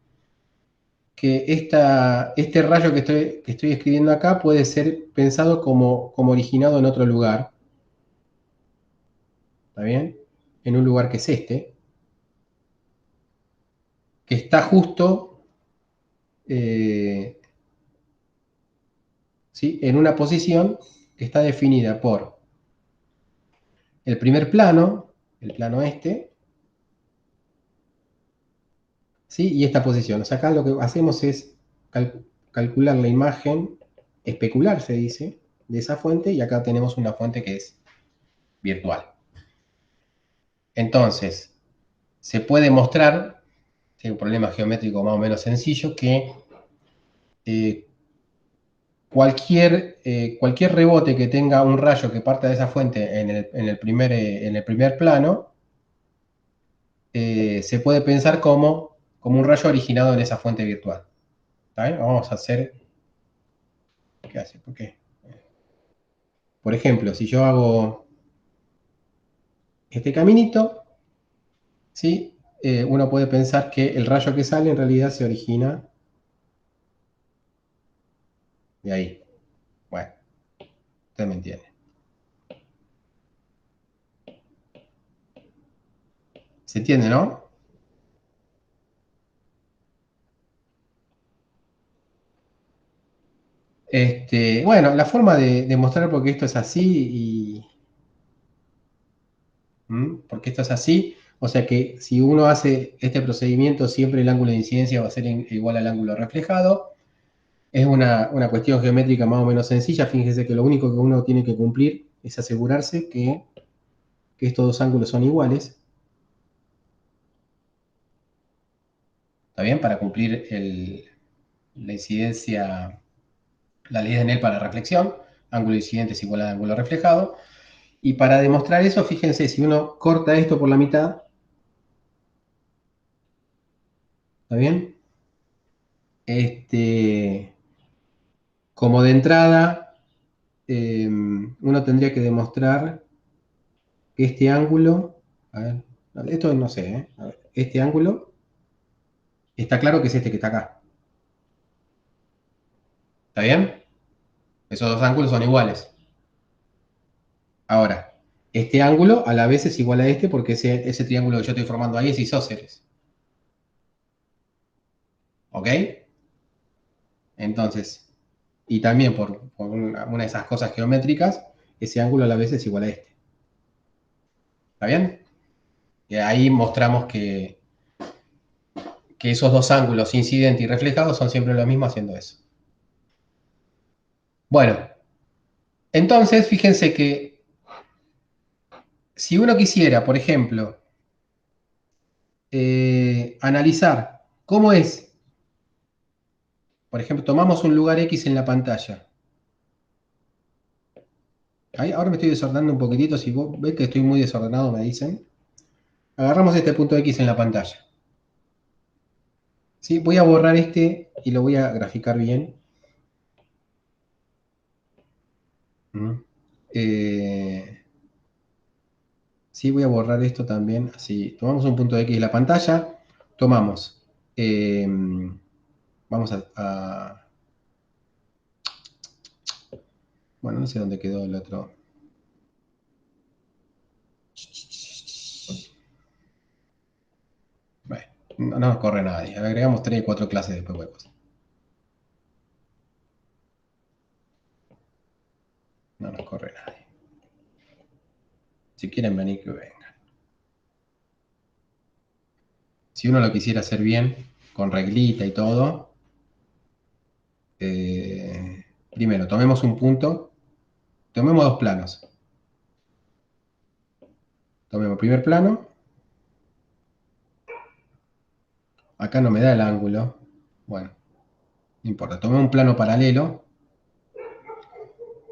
Speaker 1: que este rayo que estoy escribiendo acá puede ser pensado como originado en otro lugar. ¿Está bien? En un lugar que es este, que está justo ¿sí? En una posición que está definida por el primer plano, el plano este, ¿sí? Y esta posición. O sea, acá lo que hacemos es calcular la imagen, especular se dice, de esa fuente, y acá tenemos una fuente que es virtual. Entonces, se puede mostrar, si hay un problema geométrico más o menos sencillo, que eh, cualquier rebote que tenga un rayo que parta de esa fuente en el primer plano, se puede pensar como un rayo originado en esa fuente virtual. ¿Está bien? Vamos a hacer... ¿Qué hace? ¿Por qué? Por ejemplo, si yo hago este caminito, ¿sí? Uno puede pensar que el rayo que sale en realidad se origina de ahí. Bueno, usted me entiende. ¿Se entiende, no? Bueno, la forma de mostrar por qué esto es así porque esto es así, o sea que si uno hace este procedimiento, siempre el ángulo de incidencia va a ser igual al ángulo reflejado. Es una cuestión geométrica más o menos sencilla. Fíjense que lo único que uno tiene que cumplir es asegurarse que estos dos ángulos son iguales. ¿Está bien? Para cumplir la incidencia, la ley de Snell para reflexión, ángulo incidente es igual al ángulo reflejado. Y para demostrar eso, fíjense, si uno corta esto por la mitad, ¿está bien? Como de entrada, uno tendría que demostrar que este ángulo, a ver, esto no sé, a ver, este ángulo, está claro que es este que está acá. ¿Está bien? Esos dos ángulos son iguales. Ahora, este ángulo a la vez es igual a este porque ese triángulo que yo estoy formando ahí es isósceles. ¿Ok? Entonces, y también por una de esas cosas geométricas, ese ángulo a la vez es igual a este. ¿Está bien? Y ahí mostramos que esos dos ángulos, incidente y reflejado, son siempre lo mismo haciendo eso. Bueno, entonces fíjense que si uno quisiera, por ejemplo, analizar cómo es, por ejemplo, tomamos un lugar X en la pantalla. Ahora me estoy desordenando un poquitito, si vos ves que estoy muy desordenado me dicen. Agarramos este punto X en la pantalla. ¿Sí? Voy a borrar este y lo voy a graficar bien. Eh, sí, voy a borrar esto también. Así, tomamos un punto X en la pantalla, tomamos, eh, vamos bueno, no sé dónde quedó el otro. Bueno, no nos corre nadie. Agregamos 3 y 4 clases de huecos. No nos corre nadie. Si quieren venir, que vengan. Si uno lo quisiera hacer bien, con reglita y todo, primero tomemos un punto, tomemos dos planos. Tomemos el primer plano. Acá no me da el ángulo. Bueno, no importa. Tomemos un plano paralelo.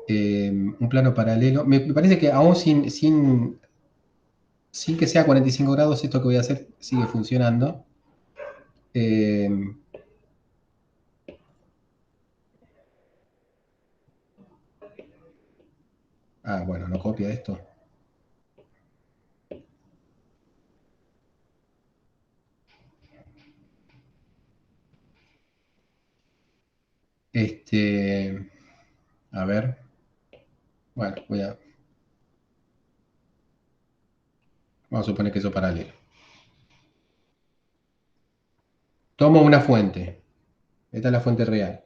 Speaker 1: Un plano paralelo. Me parece que aún sin que sea 45 grados, esto que voy a hacer sigue funcionando. Eh, bueno, no copia esto. A ver. Bueno, vamos a suponer que eso es paralelo. Tomo una fuente. Esta es la fuente real.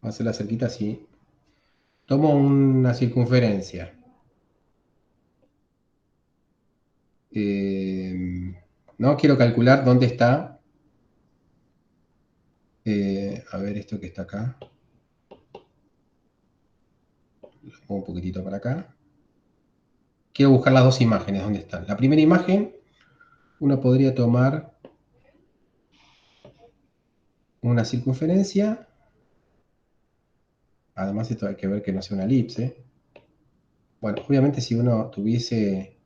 Speaker 1: Vamos a hacerla cerquita así. Tomo una circunferencia. No quiero calcular dónde está. A ver esto que está acá. Lo pongo un poquitito para acá. Quiero buscar las dos imágenes, ¿dónde están? La primera imagen, uno podría tomar una circunferencia. Además, esto hay que ver que no sea una elipse. Bueno, obviamente si uno tuviese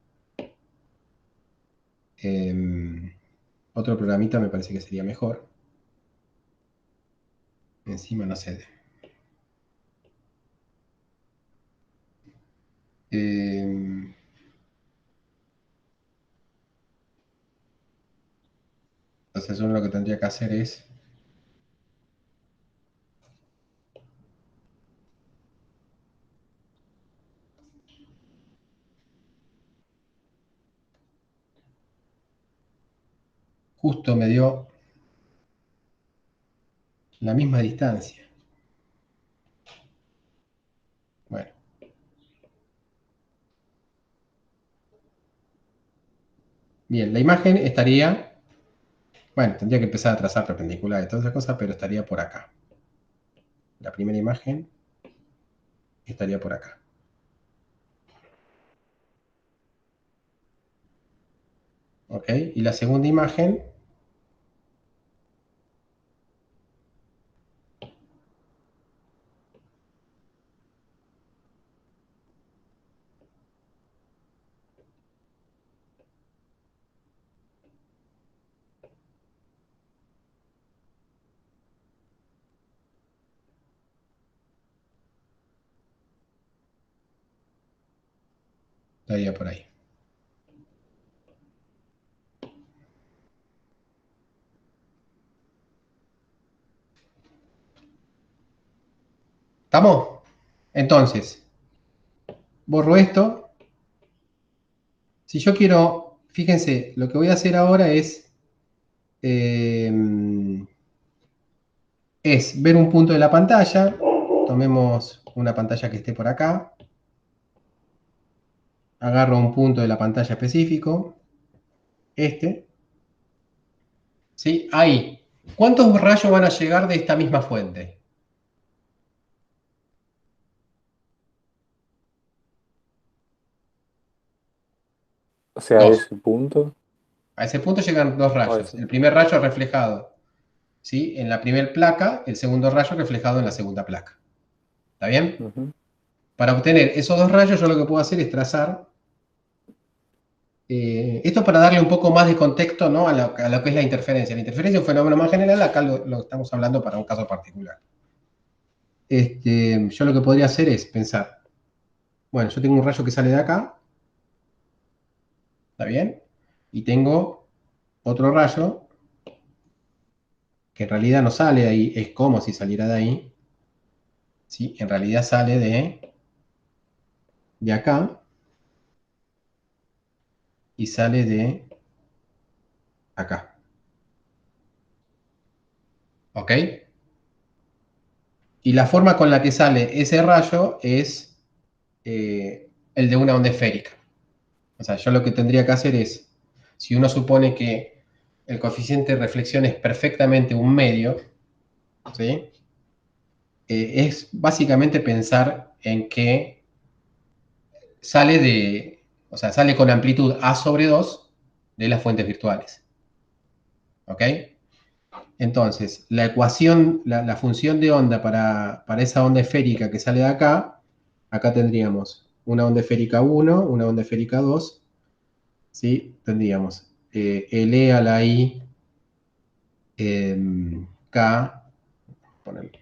Speaker 1: otro programita, me parece que sería mejor. Encima, no sé. Entonces uno lo que tendría que hacer es justo me dio la misma distancia. Bueno. Bien, la imagen estaría, bueno, tendría que empezar a trazar perpendicular y todas esas cosas, pero estaría por acá. La primera imagen estaría por acá. ¿Ok? Y la segunda imagen estaría por ahí. ¿Estamos? Entonces, borro esto. Si yo quiero, fíjense, lo que voy a hacer ahora eh, es ver un punto de la pantalla. Tomemos una pantalla que esté por acá. Agarro un punto de la pantalla específico. ¿Sí? Ahí. ¿Cuántos rayos van a llegar de esta misma fuente?
Speaker 4: O sea,
Speaker 1: Dos.
Speaker 4: ese punto.
Speaker 1: A ese punto llegan dos
Speaker 4: O
Speaker 1: rayos.
Speaker 4: ese.
Speaker 1: El primer rayo reflejado, ¿sí? En la primera placa, el segundo rayo reflejado en la segunda placa. ¿Está bien?
Speaker 4: Ujú.
Speaker 1: Para obtener esos dos rayos, yo lo que puedo hacer es trazar. Esto para darle un poco más de contexto, ¿no? A lo que es la interferencia. La interferencia es un fenómeno más general, acá lo estamos hablando para un caso particular. Yo lo que podría hacer es pensar, bueno, yo tengo un rayo que sale de acá, ¿está bien? Y tengo otro rayo que en realidad no sale de ahí, es como si saliera de ahí, ¿sí? En realidad sale de acá y sale de acá, ¿ok? Y la forma con la que sale ese rayo es el de una onda esférica. O sea, yo lo que tendría que hacer es, si uno supone que el coeficiente de reflexión es perfectamente un medio, ¿sí? Es básicamente pensar en que sale con amplitud A sobre 2 de las fuentes virtuales. ¿Ok? Entonces, la ecuación, la función de onda para esa onda esférica que sale de acá tendríamos una onda esférica 1, una onda esférica 2, ¿sí? Tendríamos L a la I K, ponerle,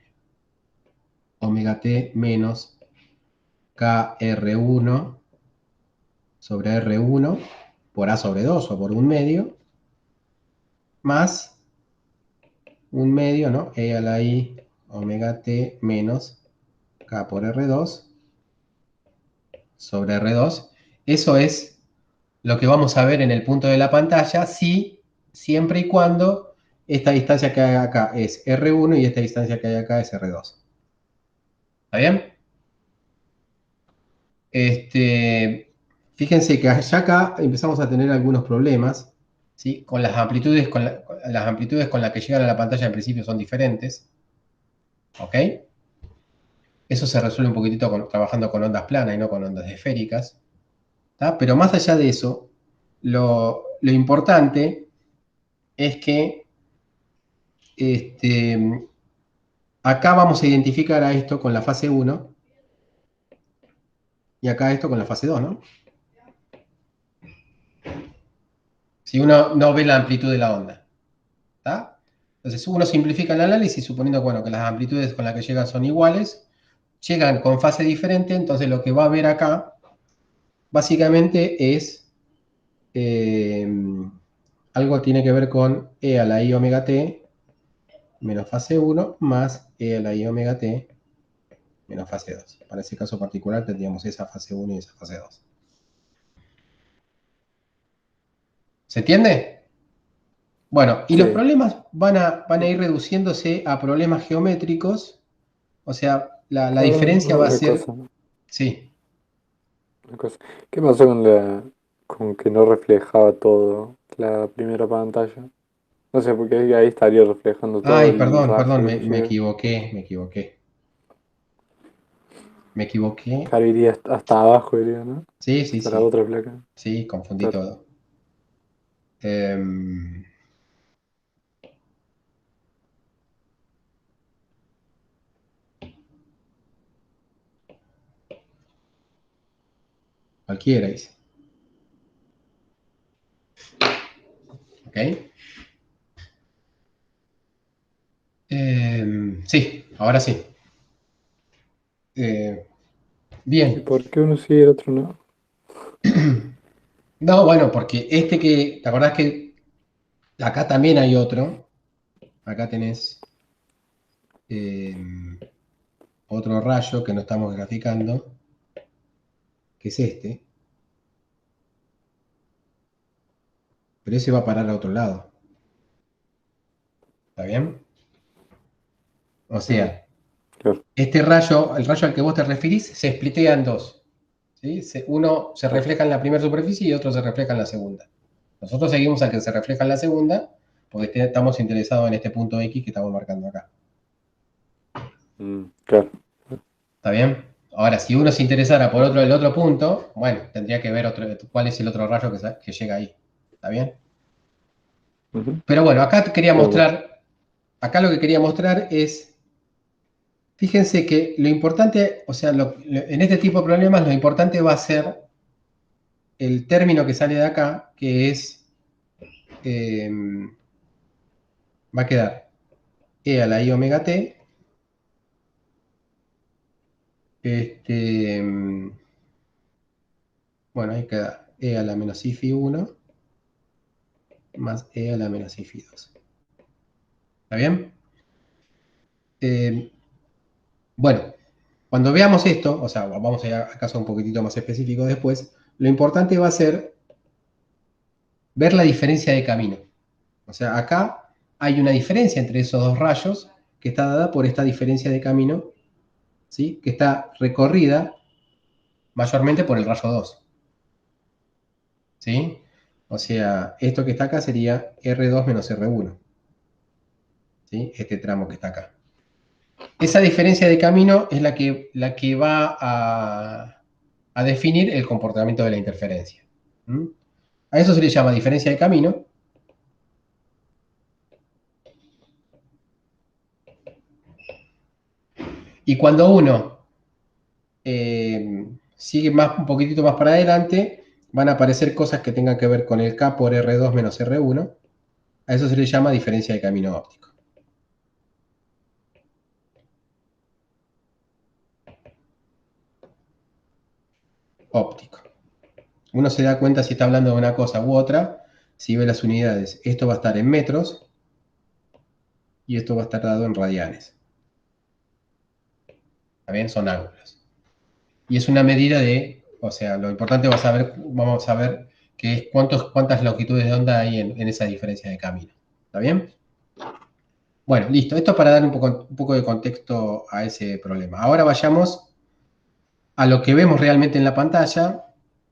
Speaker 1: omega T menos KR1 sobre R1 por A sobre 2 o por un medio, más un medio, ¿no? E a la I omega T menos K por R2 sobre R2. Eso es lo que vamos a ver en el punto de la pantalla, siempre y cuando esta distancia que hay acá es R1 y esta distancia que hay acá es R2. ¿Está bien? Fíjense que ya acá empezamos a tener algunos problemas, ¿sí? Con las amplitudes, las amplitudes con las que llegan a la pantalla en principio son diferentes. ¿Ok? Eso se resuelve un poquitito trabajando con ondas planas y no con ondas esféricas. ¿Tá? Pero más allá de eso, lo importante es que acá vamos a identificar a esto con la fase 1 y acá esto con la fase 2, ¿no? Si uno no ve la amplitud de la onda. ¿Tá? Entonces uno simplifica el análisis suponiendo bueno, que las amplitudes con las que llegan son iguales, llegan con fase diferente, entonces lo que va a ver acá básicamente es algo que tiene que ver con E a la I omega T menos fase 1 más E a la I omega T menos fase 2. Para ese caso particular tendríamos esa fase 1 y esa fase 2. ¿Se entiende? Bueno, y los
Speaker 4: Sí.
Speaker 1: problemas van a ir reduciéndose a problemas geométricos, o sea, la diferencia va a
Speaker 4: Una
Speaker 1: ser,
Speaker 4: cosa,
Speaker 1: sí,
Speaker 4: una cosa. ¿Qué pasó con que no reflejaba todo la primera pantalla? No sé, porque ahí estaría reflejando todo
Speaker 1: ay,
Speaker 4: el
Speaker 1: perdón,
Speaker 4: rayo que
Speaker 1: me,
Speaker 4: me
Speaker 1: me
Speaker 4: llega.
Speaker 1: equivoqué, me equivoqué, me equivoqué,
Speaker 4: Claro, iría hasta abajo, iría, ¿no?
Speaker 1: sí, sí,
Speaker 4: Hasta la
Speaker 1: sí,
Speaker 4: otra placa.
Speaker 1: sí, confundí
Speaker 4: Claro.
Speaker 1: todo. Em, Cualquiera dice, ¿ok? Sí, ahora sí. Eh,
Speaker 4: ¿Y
Speaker 1: bien.
Speaker 4: por qué uno sí y el otro no?
Speaker 1: No, bueno, porque ¿te acordás que acá también hay otro? Acá tenés otro rayo que no estamos graficando, que es este, pero ese va a parar a otro lado. ¿Está bien? O
Speaker 4: Mm,
Speaker 1: sea,
Speaker 4: claro,
Speaker 1: este rayo, el rayo al que vos te referís, se splitea en dos. ¿Sí? Uno se
Speaker 4: claro.
Speaker 1: refleja en la primera superficie y otro se refleja en la segunda. Nosotros seguimos al que se refleja en la segunda porque estamos interesados en este punto X que estamos marcando acá.
Speaker 4: Claro.
Speaker 1: ¿Está bien? Ahora, si uno se interesara por el otro punto, bueno, tendría que ver cuál es el otro rayo que llega ahí. ¿Está bien?
Speaker 4: Ujú.
Speaker 1: Pero bueno,
Speaker 4: Claro,
Speaker 1: acá lo que quería mostrar es, fíjense que lo importante, o sea, en este tipo de problemas lo importante va a ser el término que sale de acá, que es, eh, va a quedar E a la I omega T, bueno, ahí queda E a la menos I phi 1 más E a la menos I phi 2. ¿Está bien? Eh, bueno, cuando veamos esto, o sea, vamos a ir a casos un poquitito más específicos después, lo importante va a ser ver la diferencia de camino. O sea, acá hay una diferencia entre esos dos rayos que está dada por esta diferencia de camino, ¿sí? Que está recorrida mayormente por el rayo 2. ¿Sí? O sea, esto que está acá sería R2 menos R1. ¿Sí? Este tramo que está acá. Esa diferencia de camino es la que va a definir el comportamiento de la interferencia. ¿Mm? A eso se le llama diferencia de camino. Y cuando uno sigue un poquitito más para adelante, van a aparecer cosas que tengan que ver con el K por R2 menos R1. A eso se le llama diferencia de camino óptico. Óptico. Uno se da cuenta si está hablando de una cosa u otra, si ve las unidades. Esto va a estar en metros y esto va a estar dado en radianes. ¿Está bien? Son ángulos. Y es una medida de, o sea, lo importante vamos a ver que es cuántas longitudes de onda hay en esa diferencia de camino. ¿Está bien? Bueno, listo. Esto es para dar un poco de contexto a ese problema. Ahora vayamos a lo que vemos realmente en la pantalla.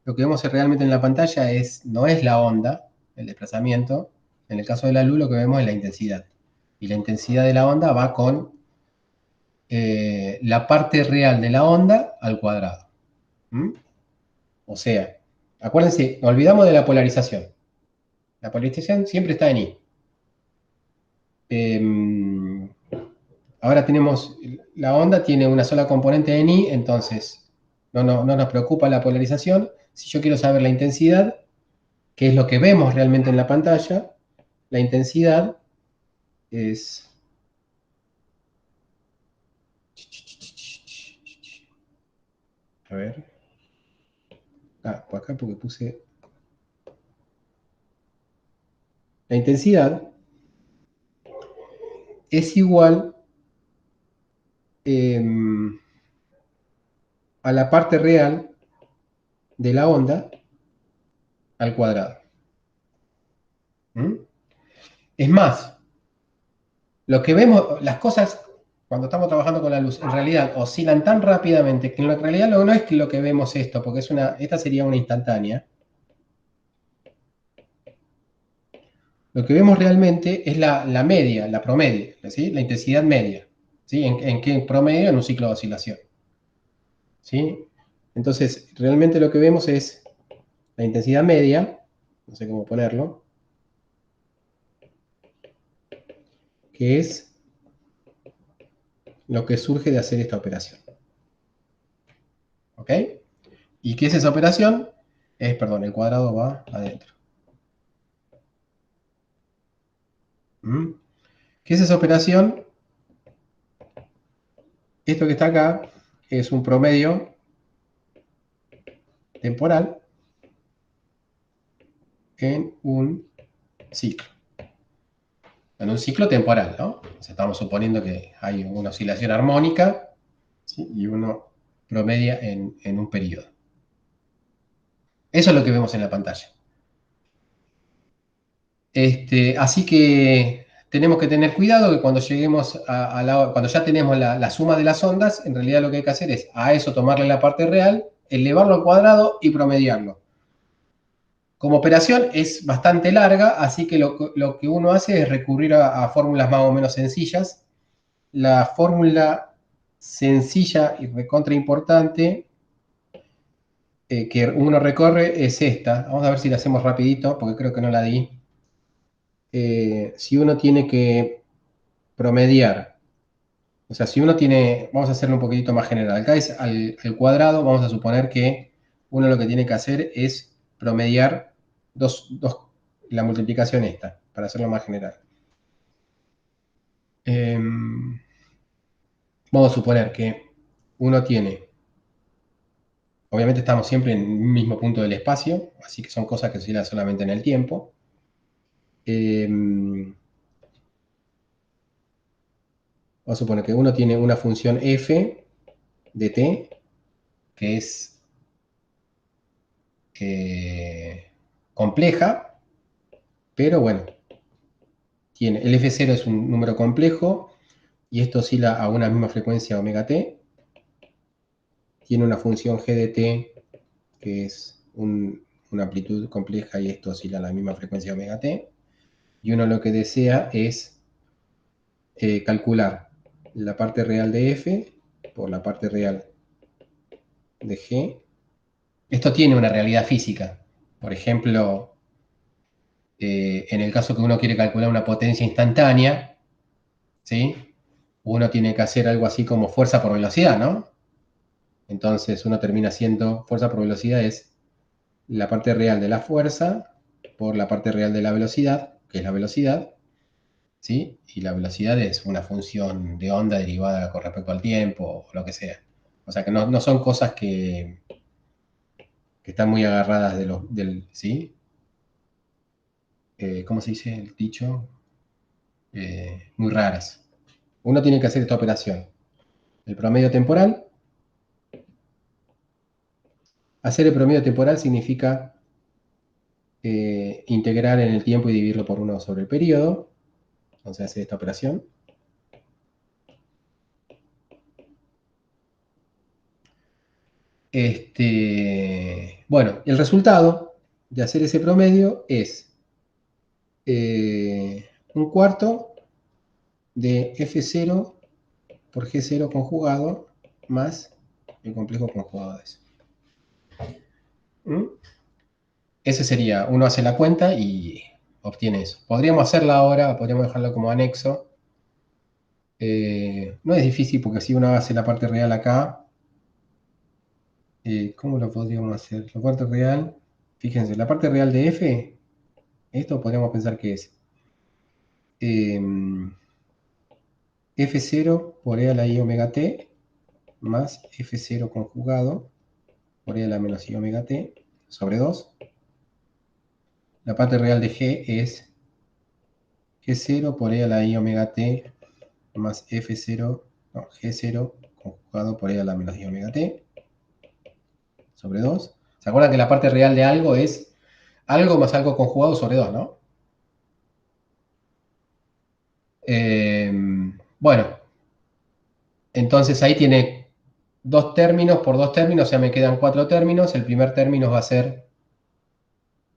Speaker 1: Lo que vemos realmente en la pantalla no es la onda, el desplazamiento. En el caso de la luz lo que vemos es la intensidad. Y la intensidad de la onda va con la parte real de la onda al cuadrado. ¿Mm? O sea, acuérdense, nos olvidamos de la polarización. La polarización siempre está en I. Ahora tenemos, la onda tiene una sola componente en I, entonces no nos preocupa la polarización. Si yo quiero saber la intensidad, que es lo que vemos realmente en la pantalla, la intensidad es... A ver. Por acá porque puse... La intensidad es igual a la parte real de la onda al cuadrado. ¿Mm? Es más, lo que vemos, las cosas cuando estamos trabajando con la luz, en realidad oscilan tan rápidamente que en realidad no es que lo que vemos esto, porque esta sería una instantánea. Lo que vemos realmente es la media, la promedio, ¿sí? La intensidad media. ¿Sí? ¿En qué promedio? En un ciclo de oscilación. ¿Sí? Entonces, realmente lo que vemos es la intensidad media, no sé cómo ponerlo, que es lo que surge de hacer esta operación. ¿Ok? ¿Y qué es esa operación? Perdón, el cuadrado va adentro. ¿Mm? ¿Qué es esa operación? Esto que está acá es un promedio temporal en un ciclo. En un ciclo temporal, ¿no? O sea, estamos suponiendo que hay una oscilación armónica, ¿sí? Y uno promedia en un periodo. Eso es lo que vemos en la pantalla. Así que tenemos que tener cuidado que cuando lleguemos cuando ya tenemos la suma de las ondas, en realidad lo que hay que hacer es a eso tomarle la parte real, elevarlo al cuadrado y promediarlo. Como operación es bastante larga, así que lo que uno hace es recurrir a fórmulas más o menos sencillas. La fórmula sencilla y recontra importante que uno recorre es esta. Vamos a ver si la hacemos rapidito, porque creo que no la di. Si uno tiene que promediar, o sea, si uno tiene, vamos a hacerlo un poquitito más general. Acá es al cuadrado, vamos a suponer que uno lo que tiene que hacer es promediar la multiplicación esta, para hacerlo más general. Vamos a suponer que uno tiene, obviamente estamos siempre en el mismo punto del espacio, así que son cosas que oscilan solamente en el tiempo. Vamos a suponer que uno tiene una función f de t, que es compleja, pero bueno, el f0 es un número complejo y esto oscila a una misma frecuencia omega t. Tiene una función g de t que es una amplitud compleja y esto oscila a la misma frecuencia omega t. Y uno lo que desea es calcular la parte real de f por la parte real de g. Esto tiene una realidad física. Por ejemplo, en el caso que uno quiere calcular una potencia instantánea, ¿sí? Uno tiene que hacer algo así como fuerza por velocidad, ¿no? Entonces uno termina haciendo fuerza por velocidad es la parte real de la fuerza por la parte real de la velocidad, que es la velocidad, ¿sí? Y la velocidad es una función de onda derivada con respecto al tiempo o lo que sea. O sea que no son cosas que están muy agarradas ¿sí? ¿Cómo se dice el dicho? Muy raras. Uno tiene que hacer esta operación. El promedio temporal. Hacer el promedio temporal significa integrar en el tiempo y dividirlo por 1 sobre el periodo. Entonces hacer esta operación. Bueno, el resultado de hacer ese promedio es 1/4 de F0 por G0 conjugado más el complejo conjugado de eso. ¿Mm? Ese sería, uno hace la cuenta y obtiene eso. Podríamos hacerla ahora, podríamos dejarlo como anexo. No es difícil porque si uno hace la parte real acá, ¿cómo lo podríamos hacer? La parte real, fíjense, la parte real de F, esto podríamos pensar que es F0 por E a la I omega t más F0 conjugado por E a la menos I omega t sobre 2. La parte real de G es G0 por E a la I omega t más F0, no, G0 conjugado por E a la menos I omega t sobre 2. ¿Se acuerdan que la parte real de algo es algo más algo conjugado sobre 2, ¿no? Bueno, entonces ahí tiene 2 términos por 2 términos, o sea, me quedan 4 términos. El primer término va a ser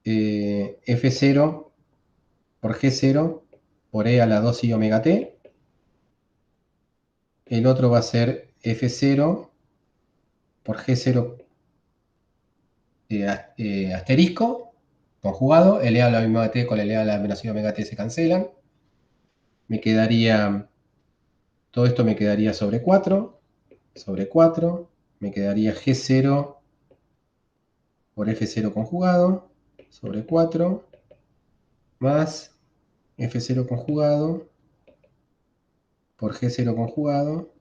Speaker 1: F0 por G0 por E a la 2i omega t. El otro va a ser F0 por G0 asterisco conjugado. El E a la omega t con el E a la menos i omega t se cancelan. Me quedaría, todo esto me quedaría sobre 4, me quedaría G0 por F0 conjugado, sobre 4, más F0 conjugado por G0 conjugado,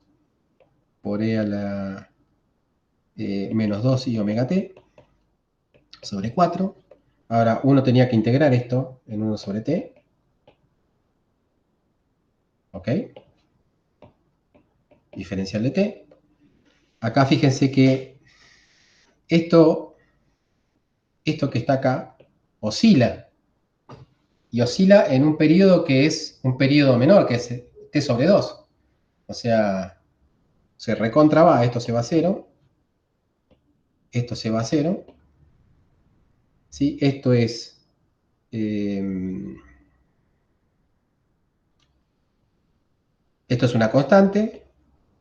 Speaker 1: por E a la menos 2i omega t, sobre 4. Ahora, uno tenía que integrar esto en 1 sobre t. ¿Ok? Diferencial de t. Acá fíjense que esto que está acá oscila. Y oscila en un periodo que es un periodo menor, que es t sobre 2. O sea, se recontra va, esto se va a 0. Esto se va a 0. ¿Sí? Esto es... esto es una constante.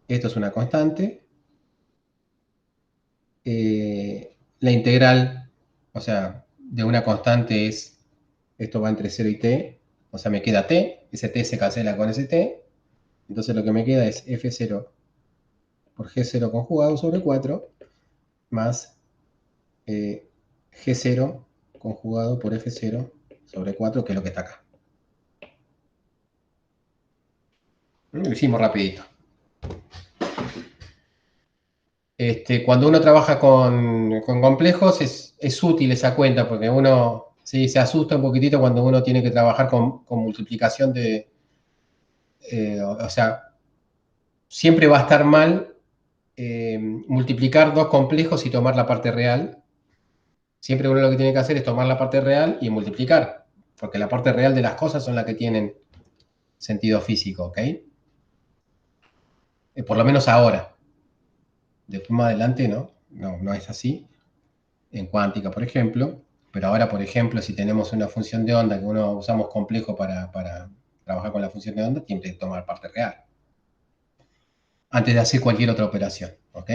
Speaker 1: Esto es una constante. La integral, o sea, de una constante es... esto va entre 0 y t. O sea, me queda t. Ese t se cancela con ese t. Entonces lo que me queda es f0 por g0 conjugado sobre 4 más G0 conjugado por F0 sobre 4, que es lo que está acá. Lo hicimos rapidito. Cuando uno trabaja con complejos es útil esa cuenta, porque uno sí, se asusta un poquitito cuando uno tiene que trabajar con multiplicación de... o sea, siempre va a estar mal multiplicar dos complejos y tomar la parte real. Siempre uno lo que tiene que hacer es tomar la parte real y multiplicar, porque la parte real de las cosas son las que tienen sentido físico, ¿ok? Por lo menos ahora. Después más adelante no es así. en cuántica, por ejemplo, pero ahora, por ejemplo, si tenemos una función de onda que uno usamos complejo para trabajar con la función de onda, tiene que tomar parte real antes de hacer cualquier otra operación, ¿ok?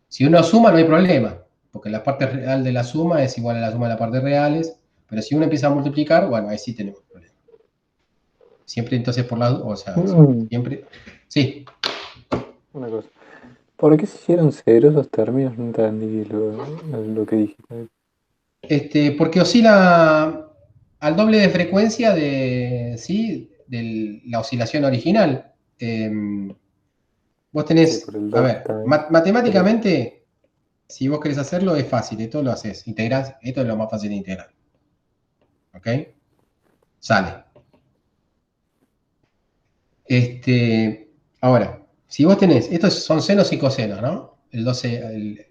Speaker 1: Si uno suma, no hay problema, porque la parte real de la suma es igual a la suma de las partes reales, pero si uno empieza a multiplicar, bueno, ahí sí tenemos problemas. Siempre entonces por la, o sea, siempre, sí.
Speaker 4: Una cosa. ¿Por qué se hicieron ceros esos términos? No entendí lo que dijiste.
Speaker 1: Porque oscila al doble de frecuencia de, ¿sí? de la oscilación original. Vos
Speaker 4: Sí, por
Speaker 1: tenés,
Speaker 4: el
Speaker 1: a
Speaker 4: 2 que
Speaker 1: ver,
Speaker 4: está ahí. Pero,
Speaker 1: matemáticamente, si vos querés hacerlo, es fácil, esto lo haces, integrás, esto es lo más fácil de integrar. ¿Ok? Sale. Ahora, si vos tenés, estos son senos y cosenos, ¿no? El 12, el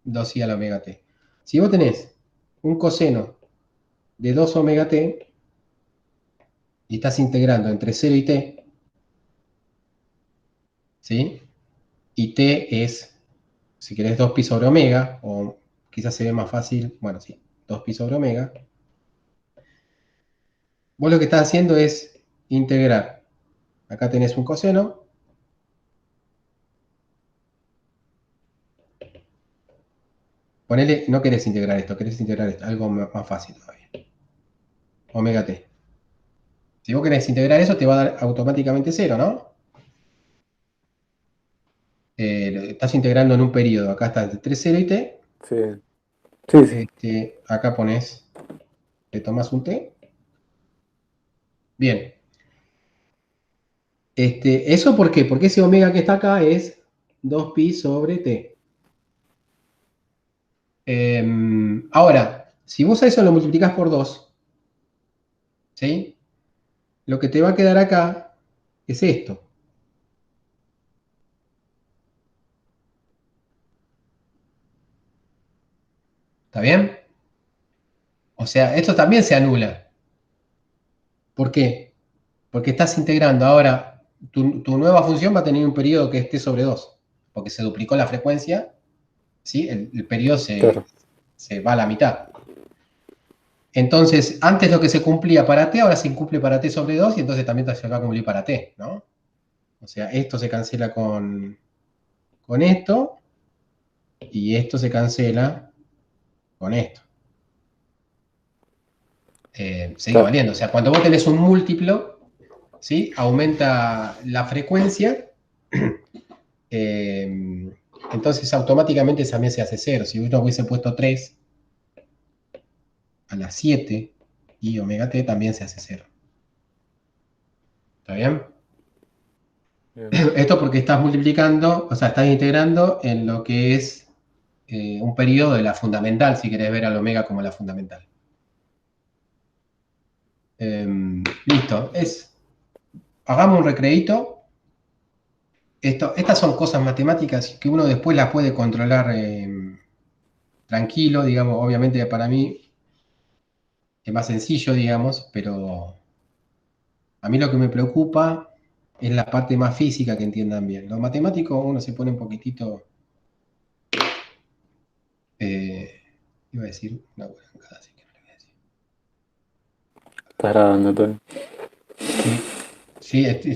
Speaker 1: 2i a la omega t. Si vos tenés un coseno de 2 omega t y estás integrando entre 0 y t, ¿sí? Y t es, si querés, 2pi sobre omega, o quizás se ve más fácil, bueno, sí, 2pi sobre omega. Vos lo que estás haciendo es integrar. Acá tenés un coseno. Ponele, no querés integrar esto, querés integrar esto, algo más fácil todavía. Omega t. Si vos querés integrar eso, te va a dar automáticamente 0, ¿no? Estás integrando en un periodo. Acá está entre 0 y t.
Speaker 4: sí, sí, sí.
Speaker 1: Acá pones, le tomas un t. Bien. ¿Eso por qué? Porque ese omega que está acá es 2pi sobre t. Ahora, si vos a eso lo multiplicás por 2, ¿sí? Lo que te va a quedar acá es esto. ¿Está bien? O sea, esto también se anula. ¿Por qué? Porque estás integrando ahora, tu nueva función va a tener un periodo que esté sobre 2, porque se duplicó la frecuencia, ¿sí? El periodo
Speaker 4: Claro.
Speaker 1: se va a la mitad. Entonces, antes lo que se cumplía para t, ahora se incumple para t sobre 2 y entonces también se va a cumplir para t, ¿no? O sea, esto se cancela con esto y esto se cancela con esto. Sigue
Speaker 4: Claro.
Speaker 1: valiendo. O sea, cuando vos tenés un múltiplo, ¿sí? Aumenta la frecuencia, entonces automáticamente también se hace 0. Si uno hubiese puesto 3 a las 7 y omega t también se hace 0. ¿Está bien?
Speaker 4: Bien.
Speaker 1: Esto porque estás multiplicando, o sea, estás integrando en lo que es un periodo de la fundamental, si querés ver al omega como la fundamental. Listo. Hagamos un recreíto. Estas son cosas matemáticas que uno después las puede controlar tranquilo, digamos. Obviamente para mí es más sencillo, digamos, pero a mí lo que me preocupa es la parte más física que entiendan bien. Los matemáticos uno se pone un poquitito, iba a decir una guarangada, así que no le voy a decir.
Speaker 4: Estás grabando todo.
Speaker 1: Sí, sí,